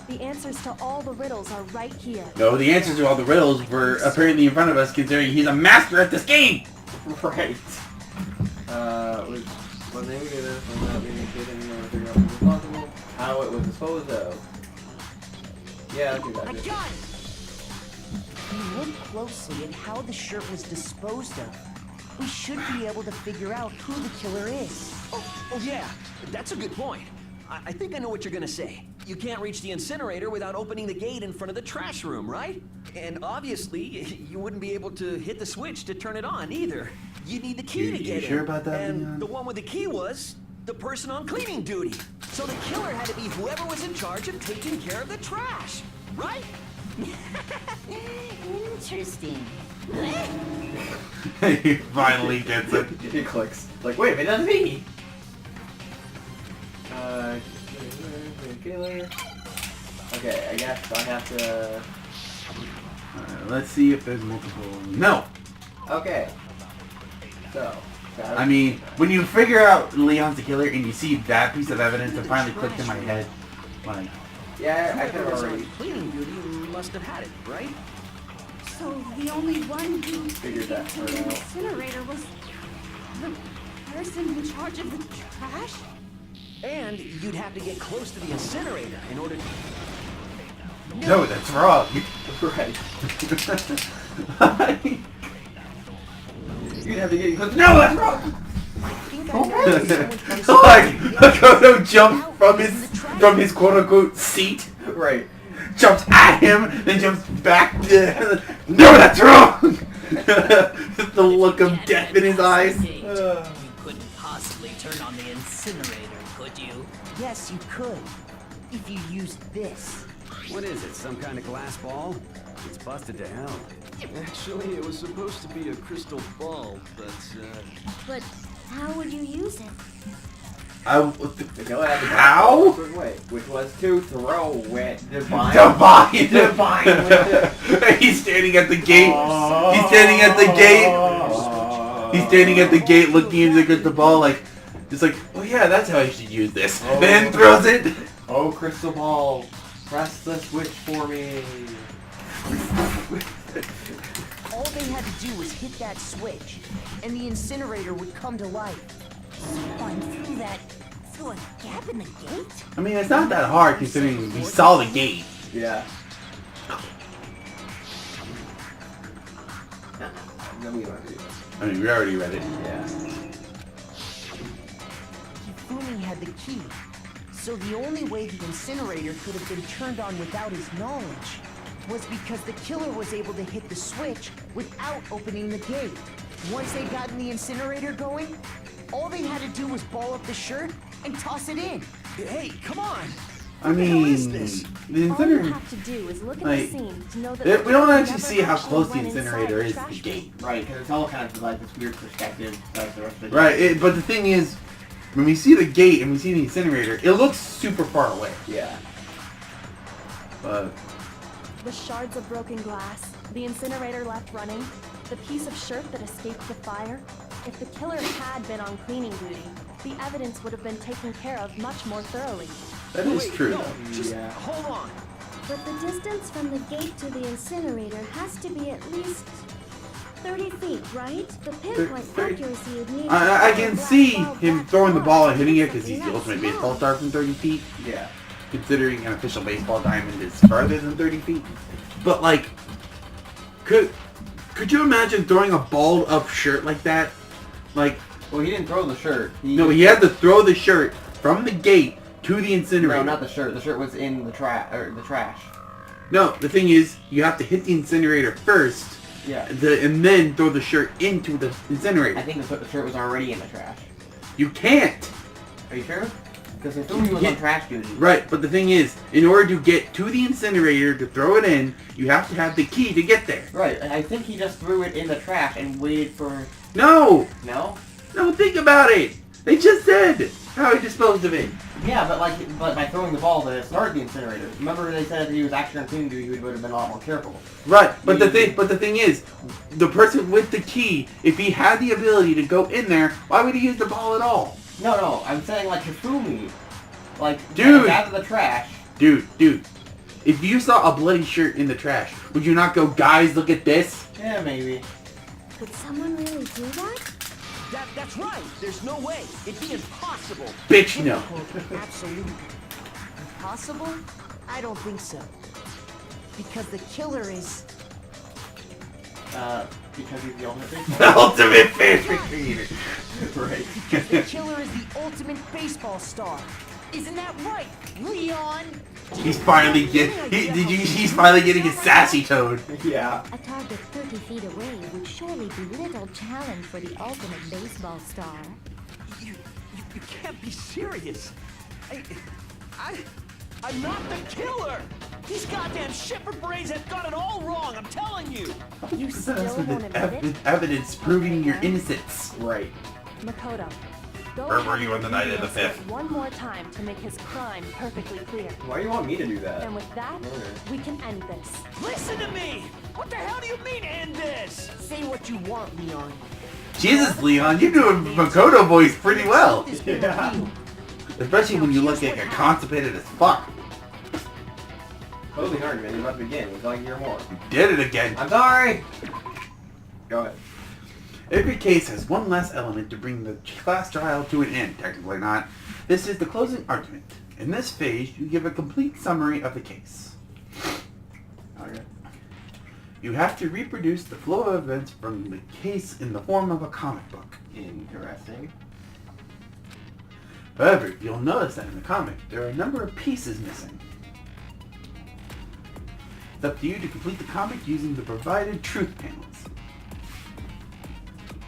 The answers to all the riddles are right here. No, the answers to all the riddles were apparently in front of us, considering he's a master at this game. Right. Was negative and not being a kid anymore to figure out what was possible, how it was disposed of. Yeah, I'll do that. I got it! If you look closely at how the shirt was disposed of, we should be able to figure out who the killer is. Oh yeah, that's a good point. I think I know what you're gonna say. You can't reach the incinerator without opening the gate in front of the trash room, right? And obviously, you wouldn't be able to hit the switch to turn it on either. You need the key You to get sure in. about that, and Leon? the one with the key was the person on cleaning duty. So the killer had to be whoever was in charge of taking care of the trash, right? Interesting. He finally gets it. He clicks. Like, wait a minute, that's me! Killer. Okay, I guess I have to... Let's see if there's multiple. No! Okay. So, I mean, when you figure out Leon's the killer and you see that piece of evidence, it finally clicked in my head. Like, yeah, I could Whoever was have already on cleaning duty must have had it, right? So the only one who figured that to part the out. incinerator was the person in charge of the trash? And you'd have to get close to the incinerator in order to... no, that's wrong. Right. You'd have to get close. No, that's wrong! I think I know where someone comes from. Like, Makoto jumped from his quote-unquote seat, Right. jumps at him, then jumps back. No, that's wrong! The look of death in his eyes. You couldn't possibly turn on the incinerator, could you? Yes, you could. If you used this. What is it, some kind of glass ball? It's busted to hell. Actually, it was supposed to be a crystal ball, but, But how would you use it? The killer had to How? go a certain way, which was to throw it. Divine. He's standing at the gate. He's standing at the gate. He's standing at the gate looking into the crystal ball like, just like, oh yeah, that's how I should use this. Oh. Then throws it. Oh, crystal ball, press the switch for me. All they had to do was hit that switch, and the incinerator would come to life. Someone through a gap in the gate? I mean, it's not that hard considering we saw the gate. Yeah. No, we don't have to do that. I mean, we already read it. Yeah. Hifumi had the key. So the only way the incinerator could have been turned on without his knowledge was because the killer was able to hit the switch without opening the gate. Once they'd gotten the incinerator going, all they had to do was ball up the shirt and toss it in. Hey, come on! I What the hell mean, is this? the All you incinerator. have to do is look at Like, the scene to know that we don't the actually never see how actually close the went inside incinerator is to trash the gate. Right, because it's all kind of like this weird perspective. Like the rest of the Right, but the thing is, when we see the gate and we see the incinerator, it looks super far away. Yeah. But The shards of broken glass, the incinerator left running, the piece of shirt that escaped the fire. If the killer had been on cleaning duty, the evidence would have been taken care of much more thoroughly. that is Wait, true. no, just Yeah. hold on. But the distance from the gate to the incinerator has to be at least 30 feet, right? The pinpoint 30. accuracy would need I to can black see ball him back throwing the on ball and hitting it because something he's the that ultimate small. baseball star from 30 feet. Yeah. Considering an official baseball diamond is farther than 30 feet. But like, could you imagine throwing a balled up shirt like that? Like, Well, he didn't throw the shirt. no, he had to throw the shirt from the gate to the incinerator. No, not the shirt. The shirt was in the trash. No, the thing is, you have to hit the incinerator first, Yeah. and then throw the shirt into the incinerator. I think the shirt was already in the trash. You can't! Are you sure? Because they threw he was on trash duty. Right, but the thing is, in order to get to the incinerator to throw it in, you have to have the key to get there. Right, and I think he just threw it in the trash and waited for... No! No? No, think about it! They just said how he disposed of it. Yeah, but by throwing the ball to start the incinerator. Remember they said if he was actually on cleaning duty, he would have been a lot more careful. Right, but the thing is, the person with the key, if he had the ability to go in there, why would he use the ball at all? No, I'm saying like Hifumi. Like, Dude. out of the trash. Dude, if you saw a bloody shirt in the trash, would you not go, guys, look at this? Yeah, maybe. Would someone really do that? That's right. There's no way. It'd be impossible. Bitch, no. Absolutely. Impossible? I don't think so. Because the killer is... Because he's the ultimate The baseball. ultimate favorite creator. Right. Because the killer is the ultimate baseball star. Isn't that right, Leon? He's finally he's finally getting his sassy tone. Yeah. A target 30 feet away would surely be little challenge for the ultimate baseball star. You can't be serious. I'm not the killer. These goddamn shepherd brains have got it all wrong. I'm telling you. You still won't admit it? With evidence proving your innocence. Right. Makoto, go Where were ahead you on the and night of the revisit 5th? one more time to make his crime perfectly clear. Why do you want me to do that? And with that, we can end this. Listen to me. What the hell do you mean end this? Say what you want, Leon. Jesus, Leon, you're doing Makoto voice pretty well. This been Yeah. real. Especially when you look like you're constipated as fuck. Closing argument, you're about to begin. Would you like to hear more? You did it again. I'm sorry! Go ahead. Every case has one last element to bring the class trial to an end, technically not. This is the closing argument. In this phase, you give a complete summary of the case. Okay. You have to reproduce the flow of events from the case in the form of a comic book. Interesting. However, you'll notice that in the comic, there are a number of pieces missing. It's up to you to complete the comic using the provided truth panels.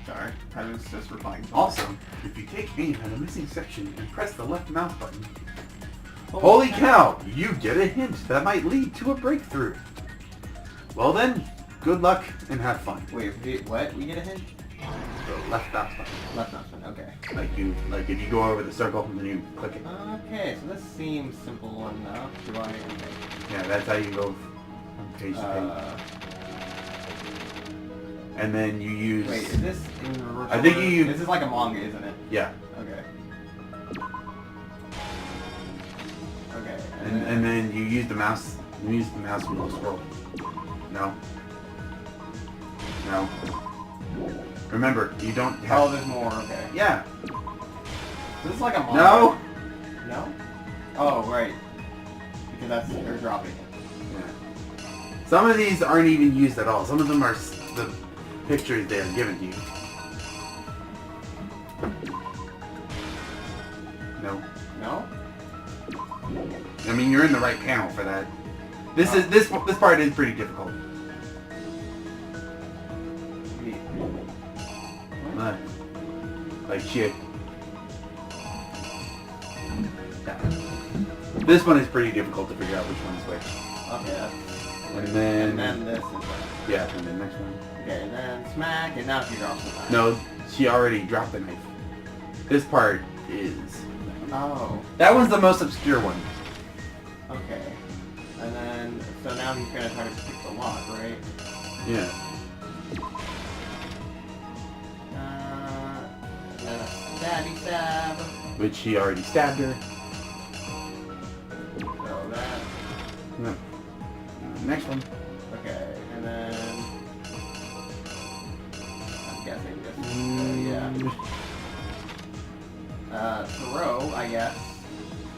Sorry. I was just replying to Also, if you take aim at a missing section and press the left mouse button, holy cow, you get a hint that might lead to a breakthrough. Well then, good luck and have fun. Wait, what? We get a hint? The left mouse button. Left mouse button, okay. Like if you go over the circle and then you click it. Okay, so this seems simple enough. Do I... Yeah, that's how you go from page to page. And then you use... Wait, is this in reverse I think order? you- This is like a manga, isn't it? Yeah. Okay. Okay. And then you use the mouse. You use the mouse wheel to scroll. No. No. Remember, you don't have... Oh, there's more, okay. Yeah. This is like a manga. No. No? Oh, right. Because that's... They're dropping it. Yeah. Some of these aren't even used at all. Some of them are the pictures they have given to you. I mean, you're in the right panel for that. This part is pretty difficult. Like shit. Yeah. This one is pretty difficult to figure out which one is which. Okay. And then this is that. yeah, and then next one. Okay, and then smack, and now she drops the knife. No, she already dropped the knife. This part is. Oh. That one's the most obscure one. Okay. And then, so now he's gonna try to pick the lock, right? Yeah. And then a stabby stab. Which he already stabbed her. So that. No. Next one. Okay, and then. I'm guessing this. Yeah. Throw, I guess.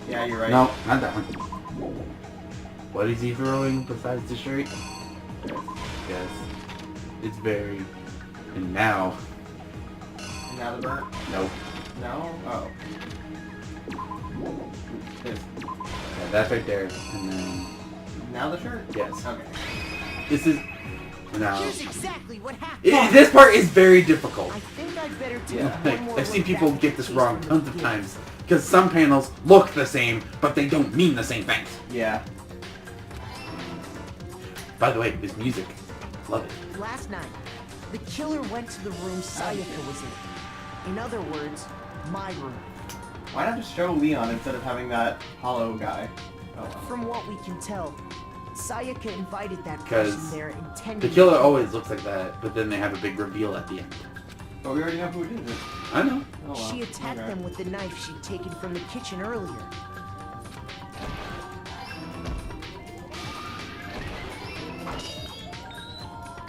Yeah, you're right. No, not that one. What is he throwing besides the shirt? Yes. It's very. And now. And now the burnt? Nope. No? Oh. This. Yeah, that's right there. And then. Now the shirt? Yes. Okay. This is. No. Here's exactly what happened. This part is very difficult. I think I'd better take Yeah. one more I've seen look people back get at this the wrong case tons from of the times. Because some panels look the same, but they don't mean the same things. Yeah. By the way, this music. Love it. Last night, the killer went to the room Sayaka was in. In other words, my room. Why not just show Leon instead of having that hollow guy? Oh, well. From what we can tell, Sayaka invited that Because person there intending The killer always looks like that, but then they have a big reveal at the end. But we already know who it is. I know. Oh, well. She attacked Okay. them with the knife she'd taken from the kitchen earlier.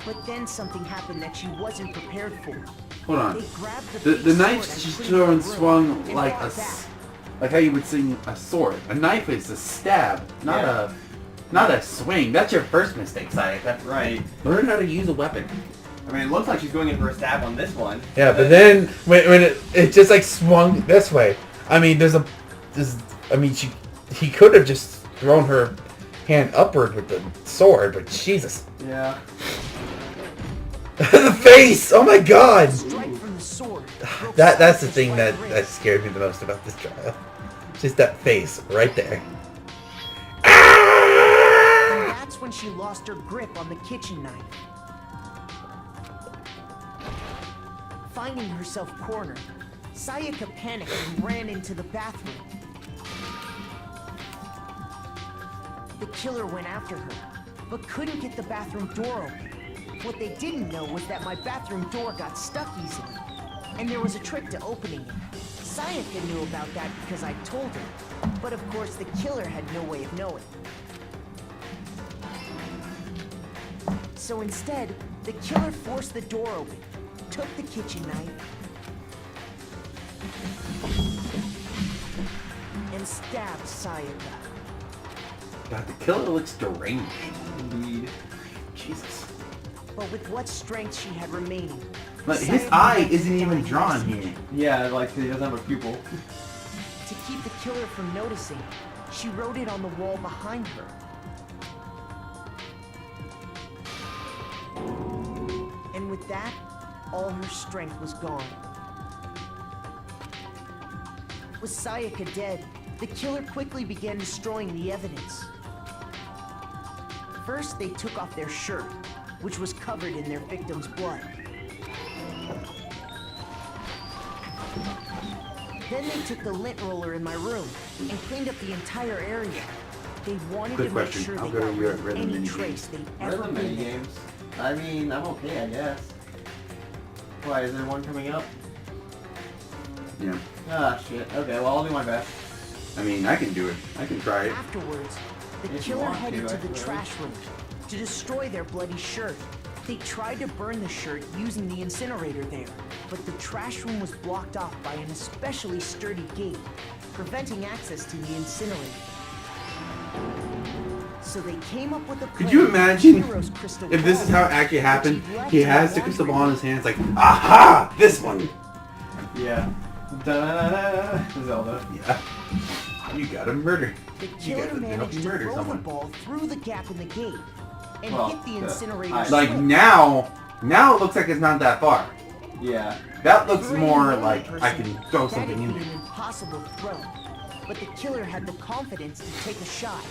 But then something happened that she wasn't prepared for. Hold on. They grabbed The big knife sword and she's put it in throwing the room swung and like fought back. like how you would sing a sword. A knife is a stab, not a swing. That's your first mistake, Sayaka. Right. Learn how to use a weapon. I mean, it looks like she's going in for a stab on this one. Yeah, but then when it just like swung this way. I mean, he could have just thrown her hand upward with the sword, but Jesus. Yeah. The face! Oh my god! Strike from the sword broke That's the Sayaka's thing right that wrist. scared me the most about this trial. Just that face right there. And that's when she lost her grip on the kitchen knife. Finding herself cornered, Sayaka panicked and ran into the bathroom. The killer went after her, but couldn't get the bathroom door open. What they didn't know was that my bathroom door got stuck easily, and there was a trick to opening it. Sayaka knew about that because I told her, but of course the killer had no way of knowing. So instead, the killer forced the door open, took the kitchen knife, and stabbed Sayaka. God, the killer looks deranged. Indeed. Jesus. But with what strength she had remaining, But his Sayaka eye had to isn't even die drawn innocent. here. Yeah, like he doesn't have a pupil. To keep the killer from noticing, she wrote it on the wall behind her. And with that, all her strength was gone. With Sayaka dead, the killer quickly began destroying the evidence. First, they took off their shirt, which was covered in their victim's blood. Then they took the lint roller in my room and cleaned up the entire area. They wanted Quick to make question. sure I'll they go to got your rid of rhythm any mini trace they'd ever Rhythm been mini in. games. I mean, I'm okay, I guess. Why, is there one coming up? Yeah. Ah, shit. Okay, well, I'll do my best. I mean, I can do it. I can try it. Afterwards, the If you killer want headed to, to the I trash room to destroy their bloody shirt. They tried to burn the shirt using the incinerator there, but the trash room was blocked off by an especially sturdy gate, preventing access to the incinerator. So they came up with a plan. Could you imagine Hero's crystal if this is ball, how it actually happened? which led He to has a the crystal laundry ball in his hands, like, aha, this one. Yeah. Da-da-da-da. Zelda. Yeah. You gotta murder. The You killer gotta help managed you to murder throw someone. the ball through the gap in the gate and Well, hit the yeah. incinerator Like switch. now it looks like it's not that far. Yeah. That looks For a more normal like I person, can throw that'd something in be there. an impossible throw. But the killer had the confidence to take a shot.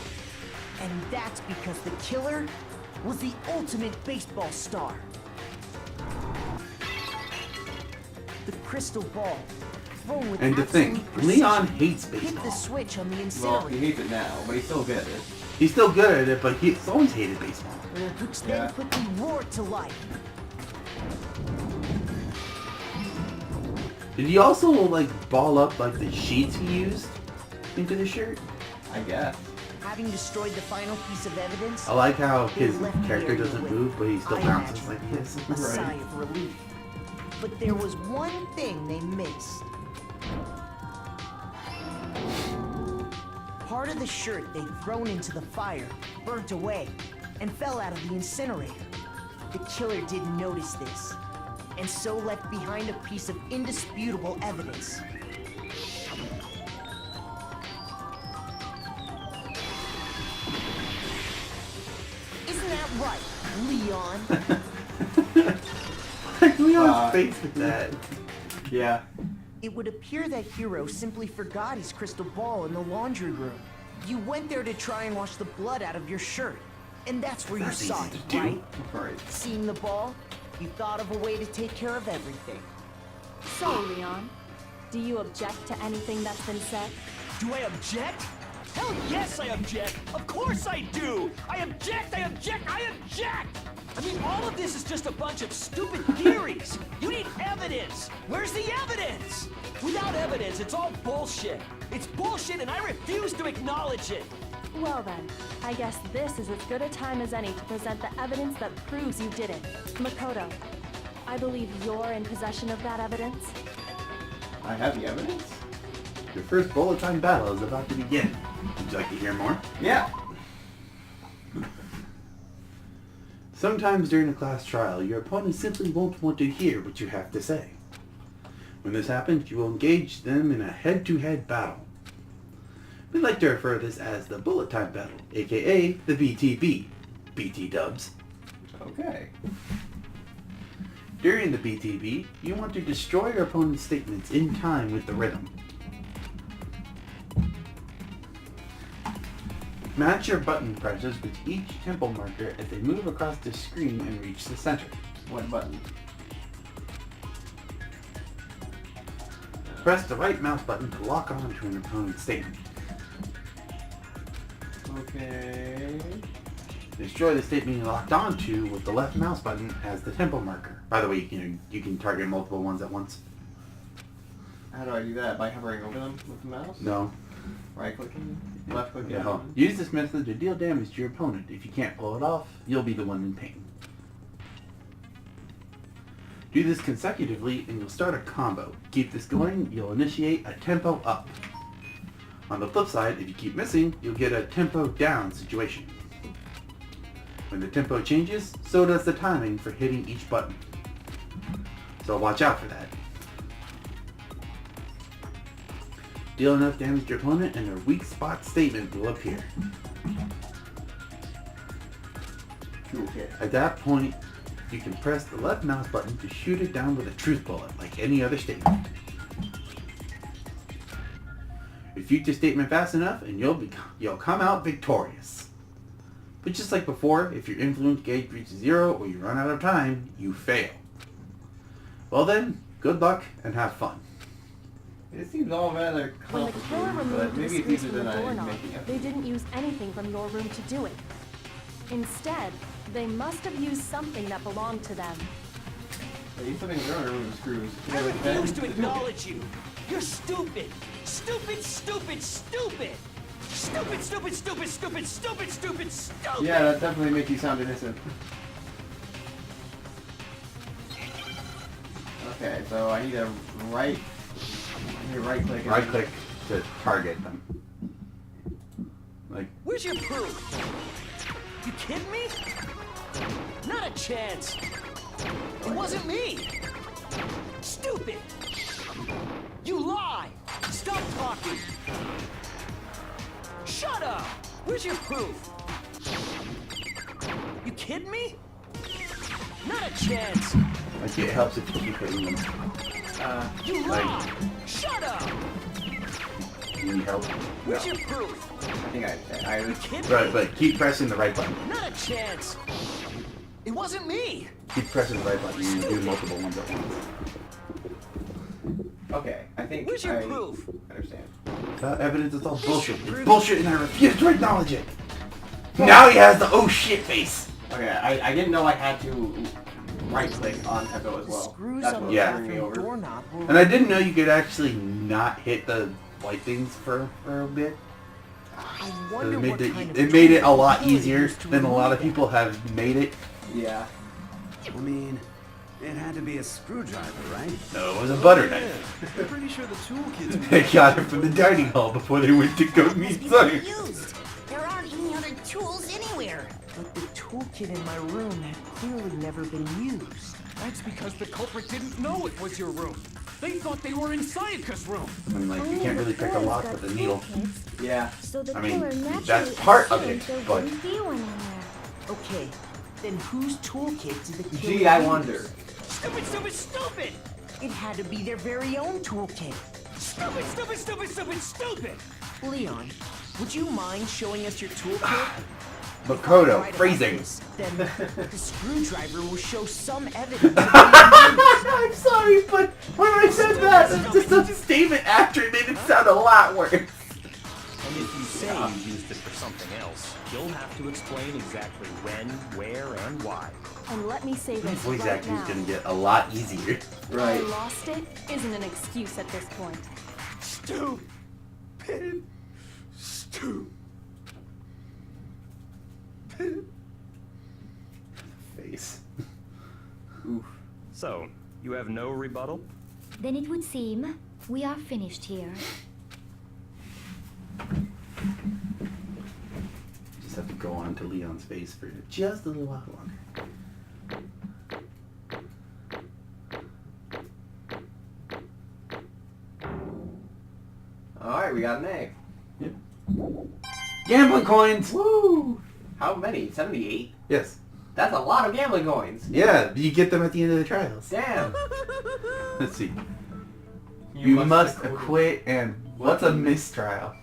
And that's because the killer was the ultimate baseball star. The crystal ball, thrown with And to think, absolute Leon precision, hates hit baseball. the switch on the Well, incinerator, he hates it now, but he's still good at it. He's still good at it, but he's always hated baseball. which Yeah. then quickly roared to life. Did he also like ball up like the sheets he used into the shirt? I guess. Having destroyed the final piece of evidence, I like how his They left the character area doesn't with, move, but he still I bounces imagine, like this. a sigh of relief. But there was one thing they missed. Part of the shirt they'd thrown into the fire burnt away and fell out of the incinerator. The killer didn't notice this, and so left behind a piece of indisputable evidence. Isn't that right, Leon? Leon's face with that. Yeah. It would appear that Hero simply forgot his crystal ball in the laundry room. You went there to try and wash the blood out of your shirt. And that's where That's you saw easy it, to do. right? Right. Seeing the ball, you thought of a way to take care of everything. So, Leon, do you object to anything that's been said? Do I object? Hell yes, I object! Of course I do! I object! I object! I object! I mean, all of this is just a bunch of stupid theories! You need evidence! Where's the evidence? Without evidence, it's all bullshit! It's bullshit and I refuse to acknowledge it! Well then, I guess this is as good a time as any to present the evidence that proves you did it. Makoto, I believe you're in possession of that evidence. I have the evidence? Your first bullet time battle is about to begin. Would you like to hear more? Yeah. Sometimes during a class trial, your opponent simply won't want to hear what you have to say. When this happens, you will engage them in a head-to-head battle. We like to refer to this as the bullet time battle, aka the BTB. BT dubs. Okay. During the BTB, you want to destroy your opponent's statements in time with the rhythm. Match your button presses with each tempo marker as they move across the screen and reach the center. What button? Press the right mouse button to lock on to an opponent's statement. Okay. Destroy the statement you locked onto with the left mouse button as the tempo marker. By the way, you can target multiple ones at once. How do I do that? By hovering over them with the mouse? No. Right clicking? Left clicking? Yeah, hold on. Use this method to deal damage to your opponent. If you can't pull it off, you'll be the one in pain. Do this consecutively and you'll start a combo. Keep this going, you'll initiate a tempo up. On the flip side, if you keep missing, you'll get a tempo down situation. When the tempo changes, so does the timing for hitting each button. So watch out for that. Deal enough damage to your opponent and their weak spot statement will appear. Okay. At that point, you can press the left mouse button to shoot it down with a truth bullet, like any other statement. Refute your statement fast enough and you'll come out victorious. But just like before, if your influence gauge reaches 0 or you run out of time, you fail. Well then, good luck and have fun. It seems all rather When the killer complicated, but removed the maybe it's screws easier from the than I'm doorknob, making it. they didn't use anything from your room to do it. Instead, they must have used something that belonged to them. They used something in their own room with screws. I refuse to acknowledge you! You're stupid! Stupid, stupid, stupid! Stupid, stupid, stupid, stupid, stupid, stupid, stupid! Yeah, that definitely makes you sound innocent. Okay, so I need to right click. Right click to target them. Like, Where's your proof? You kidding me? Not a chance! It wasn't me! Stupid! You lie! Stop talking! up! Where's your proof? You kidding me? Not a chance! Like, it helps if you keep hitting them. You lied! Shut up! You need help. Where's your proof? I think I You kidding me? Right, but keep pressing the right button. Not a chance! It wasn't me! Keep pressing the right button. You do multiple ones at once. Okay, I think Where's your I proof? understand. That evidence is all bullshit. It's bullshit and I refuse to acknowledge it. Now he has the oh shit face. Okay, I didn't know I had to right click on Tempo as The well. screws That's on what the Yeah. threw me bathroom over. doorknob were... And I didn't know you could actually not hit the white things for a bit. I So wonder it made what kind of it made it a tool lot the killer easier used to than a lot of remove people have made it. Yeah. I mean, it had to be a screwdriver, right? No, it was a butter knife. I'm pretty sure the toolkit's They got it from the dining hall before they went to go meet Sonny. Used. There aren't any other tools anywhere. But the toolkit in my room had clearly never been used. That's because the culprit didn't know it was your room. They thought they were in Sayaka's room. I mean, like, you can't really pick a lock with a needle. Yeah. So the I mean, killer naturally that's part of assumed it, there but- wouldn't be one in there. Okay, then whose toolkit did the killer Gee, I use? wonder. Stupid, stupid, stupid! It had to be their very own toolkit. Stupid, stupid, stupid, stupid, stupid! Leon, would you mind showing us your toolkit? Makoto, Right about phrasing. this, then the screwdriver will show some evidence. I'm sorry, but when I said that, it's just a statement after it made it sound a lot worse. And if you say you used it for something else, you'll have to explain exactly when, where, and why. And let me say this Voice right acting is now. gonna get a lot easier. I Right. lost it isn't an excuse at this point. Stupid. Stupid. Face. Oof. So, you have no rebuttal? Then it would seem we are finished here. Just have to go on to Leon's face for just a little while longer. Alright, we got an egg. Gambling coins! Woo! How many? 78? Yes. That's a lot of gambling coins. Yeah, you get them at the end of the trials. Damn. Let's see. You must acquit and what's a mistrial?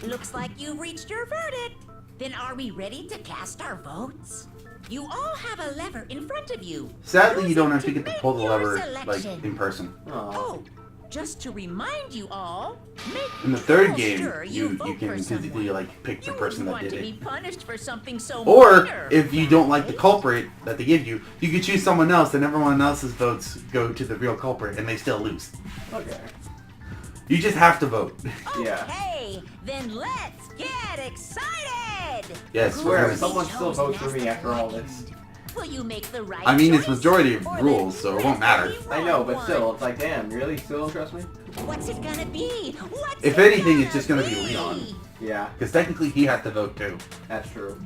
Looks like you've reached your verdict. Then are we ready to cast our votes? You all have a lever in front of you. Sadly, you Use don't it have to get to make pull the your lever like selection. in person. Oh, just to remind you all, make In the third real game, sure you vote can for physically someone. like pick the You person wouldn't that want did to be it. punished for something so Or minor, if you don't like the right? culprit that they give you, you could choose someone else, and everyone else's votes go to the real culprit, and they still lose. Okay. You just have to vote. Yeah. Okay, then let's get excited. Yes, I swear, we're- someone still votes for me after all this. Will you make the right I mean, it's choice, majority of or the rules, so it won't matter. really I know, wrong but one? still, it's like, damn, you really still don't trust me? What's it gonna be? What's If it anything, gonna it's just gonna be be? Leon. Yeah, Because technically, he has to vote too. that's true.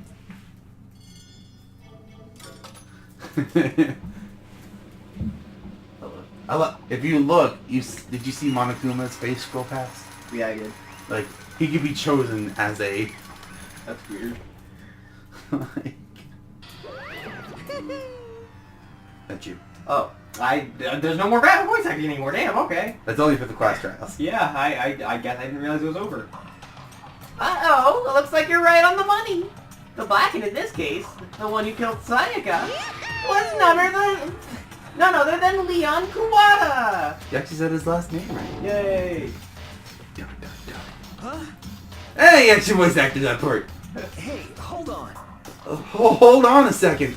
If you look, did you see Monokuma's face scroll past? Yeah, I did. Like, he could be chosen as a... That's weird. like... That's you. Oh, there's no more rapid voice acting anymore, damn, okay. That's only for the class trials. Yeah, I guess I didn't realize it was over. Uh-oh, looks like you're right on the money. The Blacken in this case, the one who killed Sayaka, was none other than Leon Kuwata. He actually said his last name right. Yay. Dun, dun, dun. Huh? Hey, he actually voice acted that part. Hey, hold on. Hold on a second.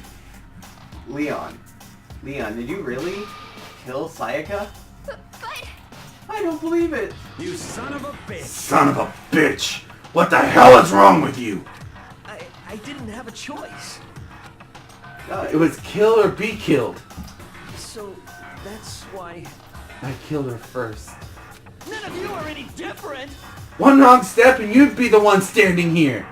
Leon, did you really kill Sayaka? But I don't believe it. You son of a bitch! Son of a bitch! What the hell is wrong with you? I didn't have a choice. It was kill or be killed. So, that's why... I killed her first. None of you are any different! One wrong step and you'd be the one standing here.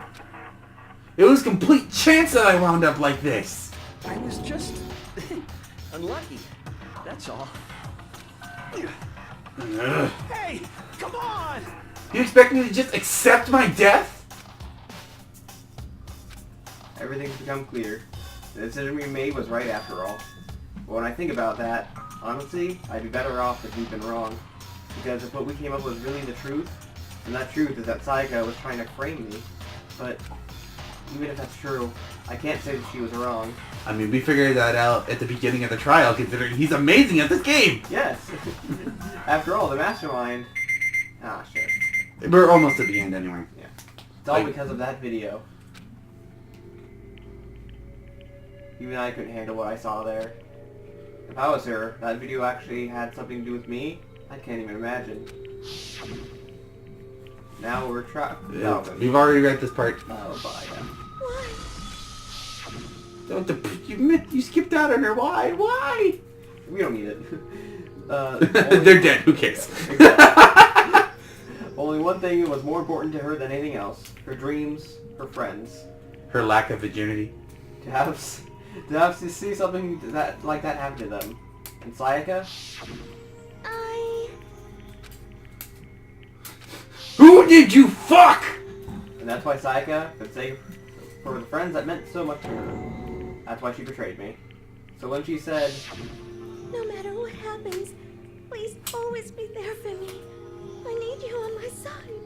It was complete chance that I wound up like this. I was just... unlucky. That's all. Ugh. Hey! Come on! You expect me to just accept my death? everything's become clear. The decision we made was right after all. But when I think about that, honestly, I'd be better off if we'd been wrong. Because if what we came up with was really the truth, and that truth is that Sayaka was trying to frame me. But even if that's true, I can't say that she was wrong. I mean, we figured that out at the beginning of the trial, considering he's amazing at this game! Yes! After all, the mastermind... Ah, shit. We're almost at the end anyway. Yeah. It's all because of that video. Even I couldn't handle what I saw there. If I was her, that video actually had something to do with me, I can't even imagine. Now we're trapped. Yeah, we've already read this part. Oh, bye. You skipped out on her. Why? Why? We don't need it. They're dead. Who cares? Yeah. Only one thing was more important to her than anything else. Her dreams, her friends. Her lack of virginity. To see something like that happen to them. And Sayaka? Who did you fuck? And that's why Sayaka, for the friends that meant so much to her, that's why she betrayed me. So when she said, No matter what happens, please always be there for me. I need you on my side.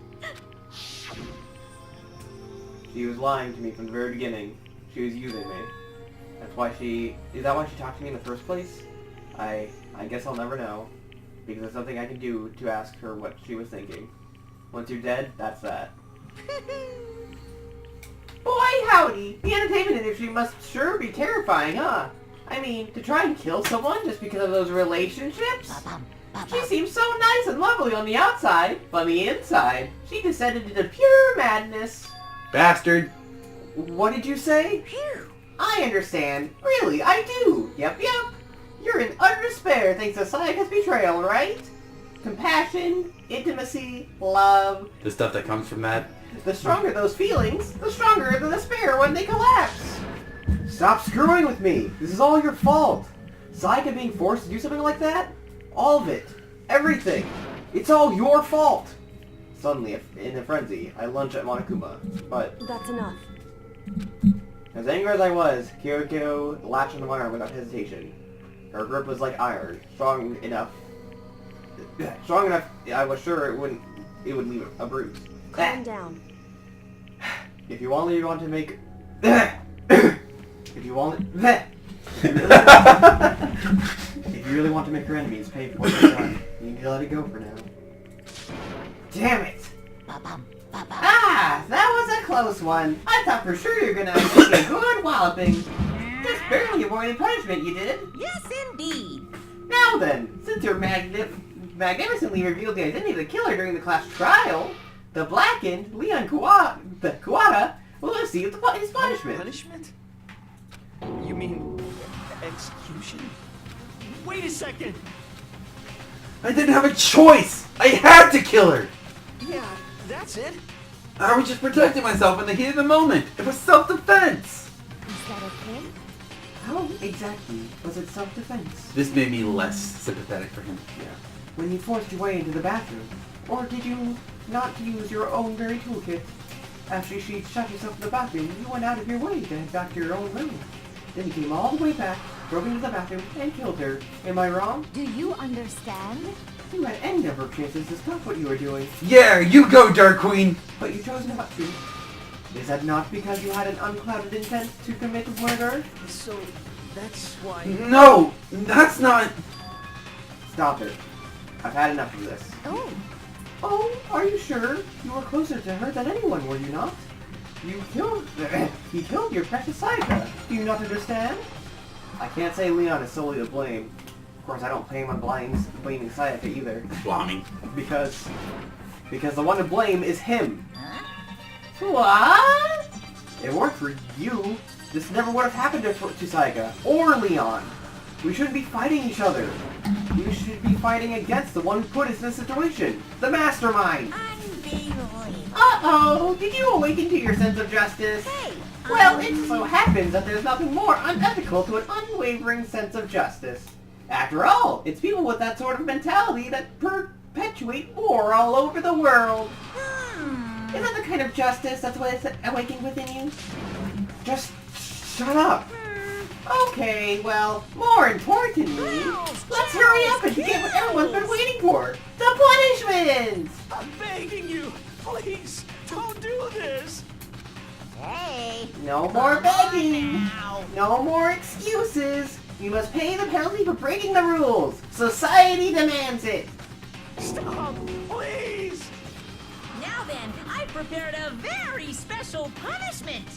she was lying to me from the very beginning. She was using me. Is that why she talked to me in the first place? I guess I'll never know. Because there's nothing I can do to ask her what she was thinking. Once you're dead, that's that. Boy, howdy! The entertainment industry must sure be terrifying, huh? I mean, to try and kill someone just because of those relationships? She seems so nice and lovely on the outside, but on the inside, she descended into pure madness. Bastard. What did you say? I understand. Really, I do. Yep. You're in utter despair thanks to Sayaka's betrayal, right? Compassion, intimacy, love. The stuff that comes from that. The stronger those feelings, the stronger the despair when they collapse. Stop screwing with me. This is all your fault. Sayaka being forced to do something like that? All of it. Everything. It's all your fault. Suddenly, in a frenzy, I lunge at Monokuma, but... That's enough. As angry as I was, Kyoko latched onto my arm without hesitation. Her grip was like iron, strong enough, I was sure it would leave a bruise. Calm down. If you really want to make your enemies pay for what they've done, you need to let it go for now. Damn it! Ah, that was a close one. I thought for sure you were gonna take a good walloping. Just barely avoiding punishment, you did. Yes, indeed. Now then, since you're magnificently revealed the identity of the killer during the class trial, the blackened Leon Kuwata will receive his punishment. Punishment? You mean execution? Wait a second! I didn't have a choice! I had to kill her! Yeah, that's it. I was just protecting myself in the heat of the moment. It was self-defense. Is that okay? How exactly was it self-defense? This made me less sympathetic for him. Yeah. When you forced your way into the bathroom? Or did you not use your own very toolkit? After she shut yourself in the bathroom, you went out of your way to head back to your own room. Then you came all the way back, broke into the bathroom, and killed her. Am I wrong? Do you understand? You had any number of chances to stop what you were doing. Yeah, you go, Dark Queen! But you chose not to. Is that not because you had an unclouded intent to commit murder? So, that's why... No! That's not... Stop it. I've had enough of this. Oh, are you sure? You were closer to her than anyone, were you not? He killed your precious Sayaka. Do you not understand? I can't say Leon is solely to blame. Of course, I don't blame on blaming Sayaka either. Blaming. Because the one to blame is him. What? If it weren't for you, this never would have happened to Sayaka or Leon. We shouldn't be fighting each other. We should be fighting against the one who put us in this situation. The mastermind. Uh-oh, did you awaken to your sense of justice? Hey! Well, it so happens that there's nothing more unethical to an unwavering sense of justice. After all, it's people with that sort of mentality that perpetuate war all over the world. Isn't that the kind of justice that's what is awakening within you? Just shut up. Okay, well, more importantly, let's hurry up and get what everyone's been waiting for. The punishments! I'm begging you, please, don't do this. Hey. No more begging. No more excuses. You must pay the penalty for breaking the rules. Society demands it. Stop, please. Now then, I prepared a very special punishment.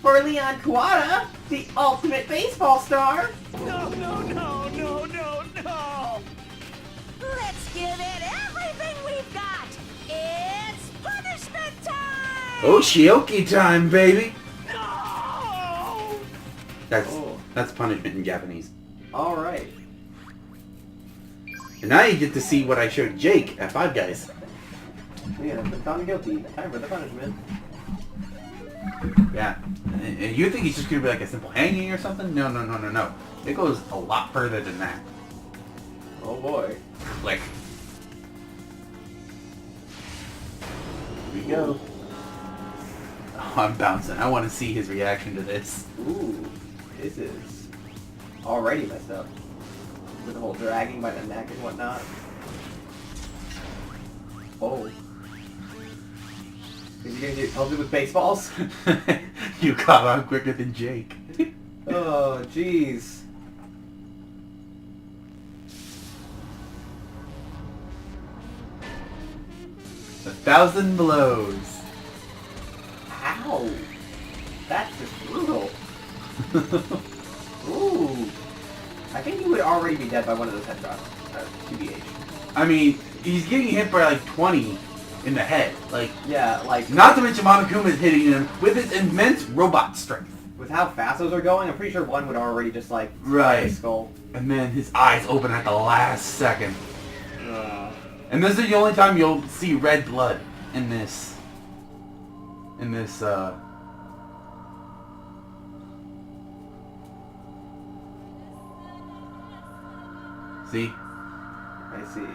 For Leon Kuwata, the ultimate baseball star. No, no, no, no, no, no. Let's give it everything we've got. It's punishment time. Oshioki time, baby. No. That's punishment in Japanese. All right. And now you get to see what I showed Jake at Five Guys. Yeah, been found guilty. Time for the punishment. Yeah. And you think he's just gonna be like a simple hanging or something? No, no, no, no, no. It goes a lot further than that. Oh boy. Click. Here we go. Oh, I'm bouncing. I want to see his reaction to this. Ooh, this is already messed up. With the whole dragging by the neck and whatnot. Oh. Is he gonna get pelted with baseballs? You caught on quicker than Jake. Oh, jeez. A 1,000 blows. Ow. That's just brutal. Ooh. I think he would already be dead by one of those headshots. TBH. I mean, he's getting hit by like 20 in the head. Like, yeah, like... Not to mention Monokuma is hitting him with his immense robot strength. With how fast those are going, I'm pretty sure one would already just like... Right. His skull. And then his eyes open at the last second. And this is the only time you'll see red blood in this. See? I see.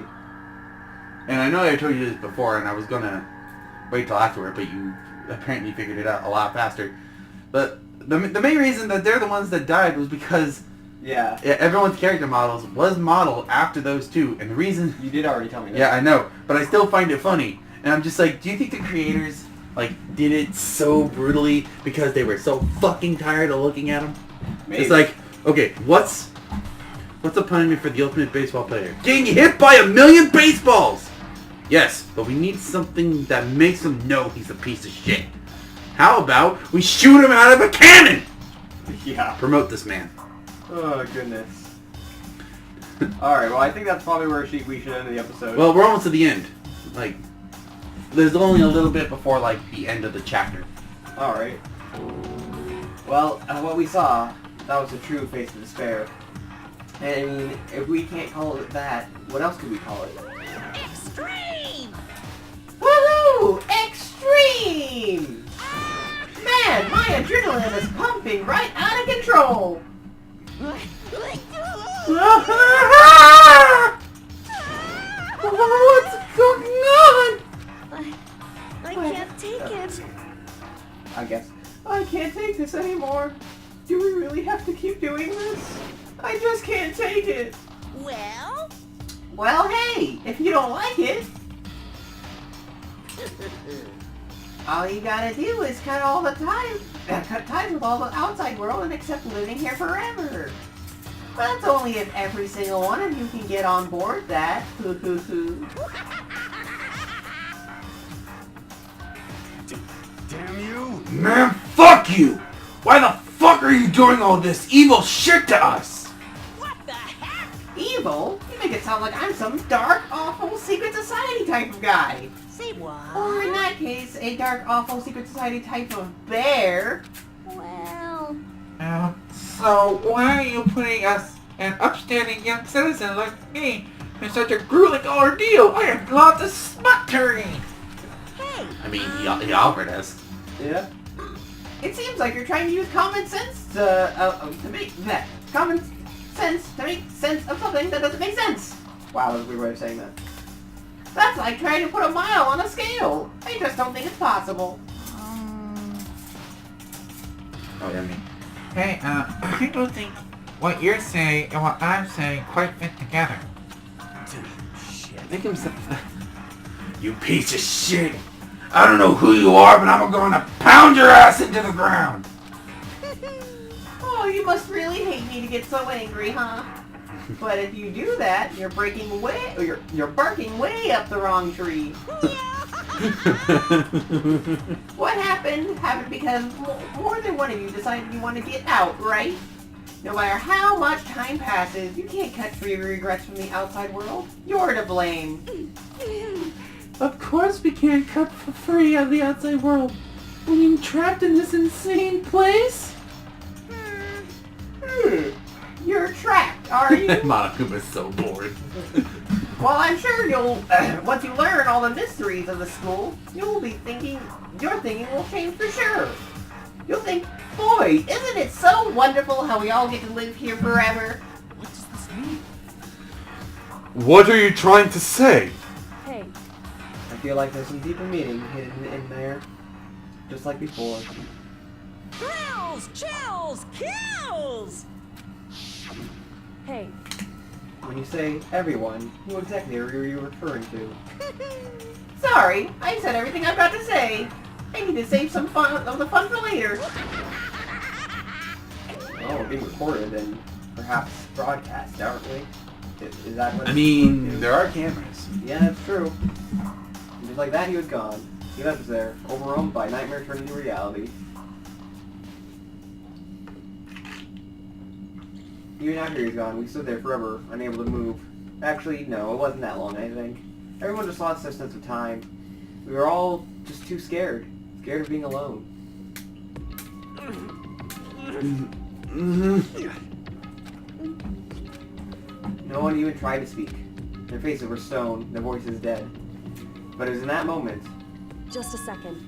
And I know I told you this before, and I was gonna wait till afterward, but you apparently figured it out a lot faster. But the main reason that they're the ones that died was because everyone's character models was modeled after those two, and the reason... You did already tell me that. Yeah, I know, but I still find it funny. And I'm just like, do you think the creators, like, did it so brutally because they were so fucking tired of looking at them? Maybe. It's like, okay, what's the punishment for the ultimate baseball player? Getting hit by 1,000,000 baseballs! Yes, but we need something that makes him know he's a piece of shit. How about we shoot him out of a cannon? Yeah. Promote this man. Oh, goodness. Alright, well, I think that's probably where we should end the episode. Well, we're almost at the end. Like, there's only a little bit before, like, the end of the chapter. Alright. Well, what we saw, that was a true face of despair. And, I mean, if we can't call it that, what else could we call it? Extreme! Woohoo! Extreme! Man, my adrenaline is pumping right out of control! What's going on? I can't take it. I guess. I can't take this anymore. Do we really have to keep doing this? I just can't take it. Well? Well, hey, if you don't like it, all you gotta do is cut ties with all the outside world and accept living here forever. But that's only if every single one of you can get on board that. Damn you! Man, fuck you! Why the fuck are you doing all this evil shit to us? What the heck? Evil? You make it sound like I'm some dark, awful, secret society type of guy. Say what? Or in that case, a dark, awful, secret society type of bear. Well... So why are you putting us, an upstanding young citizen like me, in such a grueling ordeal? I am not the smuttery! Hey! I mean, he offered us. Yeah. It seems like you're trying to use common sense to make that. Common sense to make sense of something that doesn't make sense. Wow, that's a weird way of saying that. That's like trying to put a mile on a scale. I just don't think it's possible. Oh, yeah, me. Hey, I don't think what you're saying and what I'm saying quite fit together. Make him You piece of shit! I don't know who you are, but I'm gonna pound your ass into the ground! Oh, you must really hate me to get so angry, huh? But if you do that, you're barking way up the wrong tree. What happened because more than one of you decided you want to get out, right? No matter how much time passes, you can't cut free regrets from the outside world. You're to blame. Of course we can't cut for free out of the outside world. Being trapped in this insane place? You're trapped, are you? Monokuma's so bored. Well, I'm sure you'll, once you learn all the mysteries of the school, your thinking will change for sure. You'll think, boy, isn't it so wonderful how we all get to live here forever? What does this mean? What are you trying to say? Hey, I feel like there's some deeper meaning hidden in there, just like before. Thrills, chills, kills! hey, When you say everyone, who exactly are you referring to? Sorry, I said everything I've got to say. I need to save some of the fun for later. Oh, we're being recorded and perhaps broadcast, aren't we? Is that what? I mean, there are cameras. Yeah, that's true. And just like that, he was gone. He left us there, overwhelmed by nightmare turned into reality. Even after he was gone, we stood there forever, unable to move. Actually, no, it wasn't that long, I think. Everyone just lost their sense of time. We were all just too scared. Scared of being alone. No one even tried to speak. Their faces were stone, their voices dead. But it was in that moment. just a second.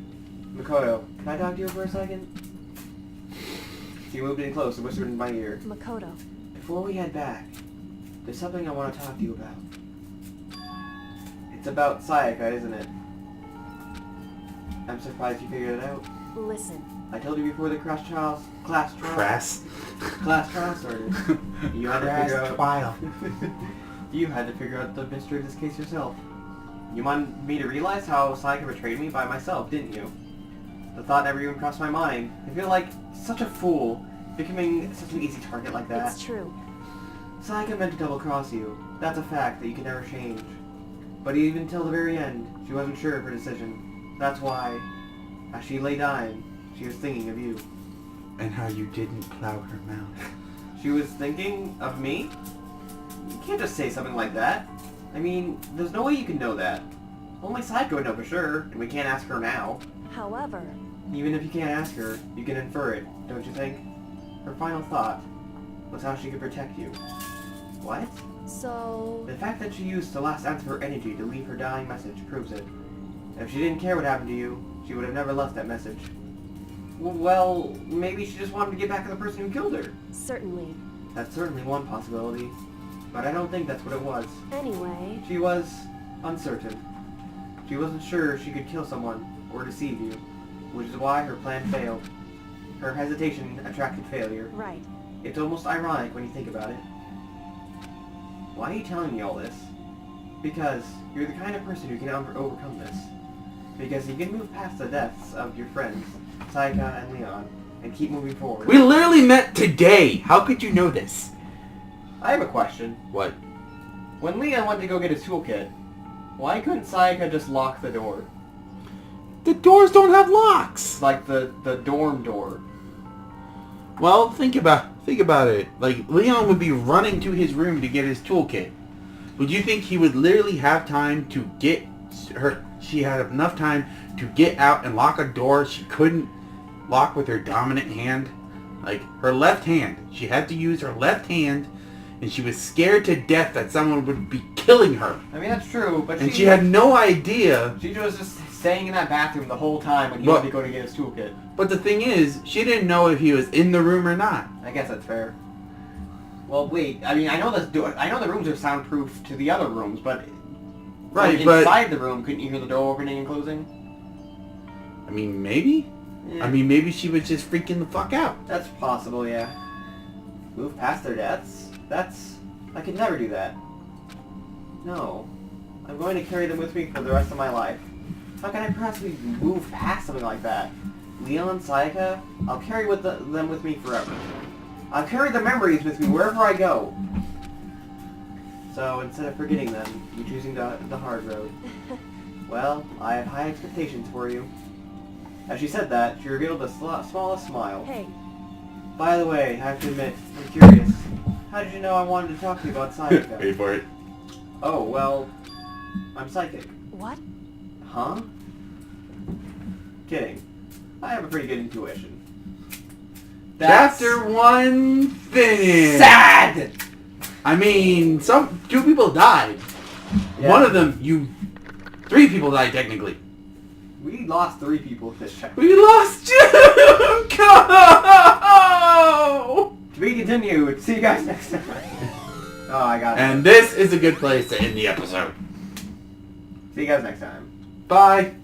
Makoto, can I talk to you for a second? She moved in close and whispered in my ear. Makoto. Before we head back, there's something I want to talk to you about. It's about Sayaka, isn't it? I'm surprised you figured it out. Listen. I told you before the class trial started. You had to figure out. You had to figure out the mystery of this case yourself. You wanted me to realize how Sayaka betrayed me by myself, didn't you? The thought never even crossed my mind. I feel like such a fool, becoming such an easy target like that. It's true. Sayaka meant to double-cross you. That's a fact that you can never change. But even till the very end, she wasn't sure of her decision. That's why, as she lay dying, she was thinking of you. And how you didn't plow her mouth. She was thinking of me? You can't just say something like that. I mean, there's no way you can know that. Only Sayaka would know for sure, and we can't ask her now. However... Even if you can't ask her, you can infer it, don't you think? Her final thought was how she could protect you. What? So... The fact that she used the last ounce of her energy to leave her dying message proves it. If she didn't care what happened to you, she would have never left that message. Well, maybe she just wanted to get back at the person who killed her. Certainly. That's certainly one possibility. But I don't think that's what it was. Anyway... She was uncertain. She wasn't sure she could kill someone or deceive you, which is why her plan failed. Her hesitation attracted failure. Right. It's almost ironic when you think about it. Why are you telling me all this? Because you're the kind of person who can overcome this. Because you can move past the deaths of your friends, Sayaka and Leon, and keep moving forward. We literally met today! How could you know this? I have a question. What? When Leon went to go get his toolkit, why couldn't Sayaka just lock the door? The doors don't have locks! Like the dorm door. Well, think about it. Like, Leon would be running to his room to get his toolkit. Would you think he would literally have time to get her... She had enough time to get out and lock a door she couldn't lock with her dominant hand? Like, her left hand. She had to use her left hand, and she was scared to death that someone would be killing her. I mean, that's true, but and she had no idea... She was just staying in that bathroom the whole time when he went to go to get his toolkit. But the thing is, she didn't know if he was in the room or not. I guess that's fair. Well, wait. I mean, I know the rooms are soundproof to the other rooms, but Right, From but inside the room, couldn't you hear the door opening and closing? I mean, maybe. Yeah. I mean, maybe she was just freaking the fuck out. That's possible, yeah. Move past their deaths? I could never do that. No. I'm going to carry them with me for the rest of my life. How can I possibly move past something like that? Leon, Sayaka, I'll carry them with me forever. I'll carry the memories with me wherever I go. So instead of forgetting them, you're choosing the hard road. Well, I have high expectations for you. As she said that, she revealed the smallest smile. Hey. By the way, I have to admit, I'm curious. How did you know I wanted to talk to you about Sayaka? Wait for it. Oh, well, I'm psychic. What? Huh? Kidding. I have a pretty good intuition. Chapter 1 finished. Sad! I mean, two people died. Yeah. One of them, 3 people died technically. We lost 3 people this chapter. We lost Jim! Go! To be continued. See you guys next time. Oh, I got it. And this is a good place to end the episode. See you guys next time. Bye.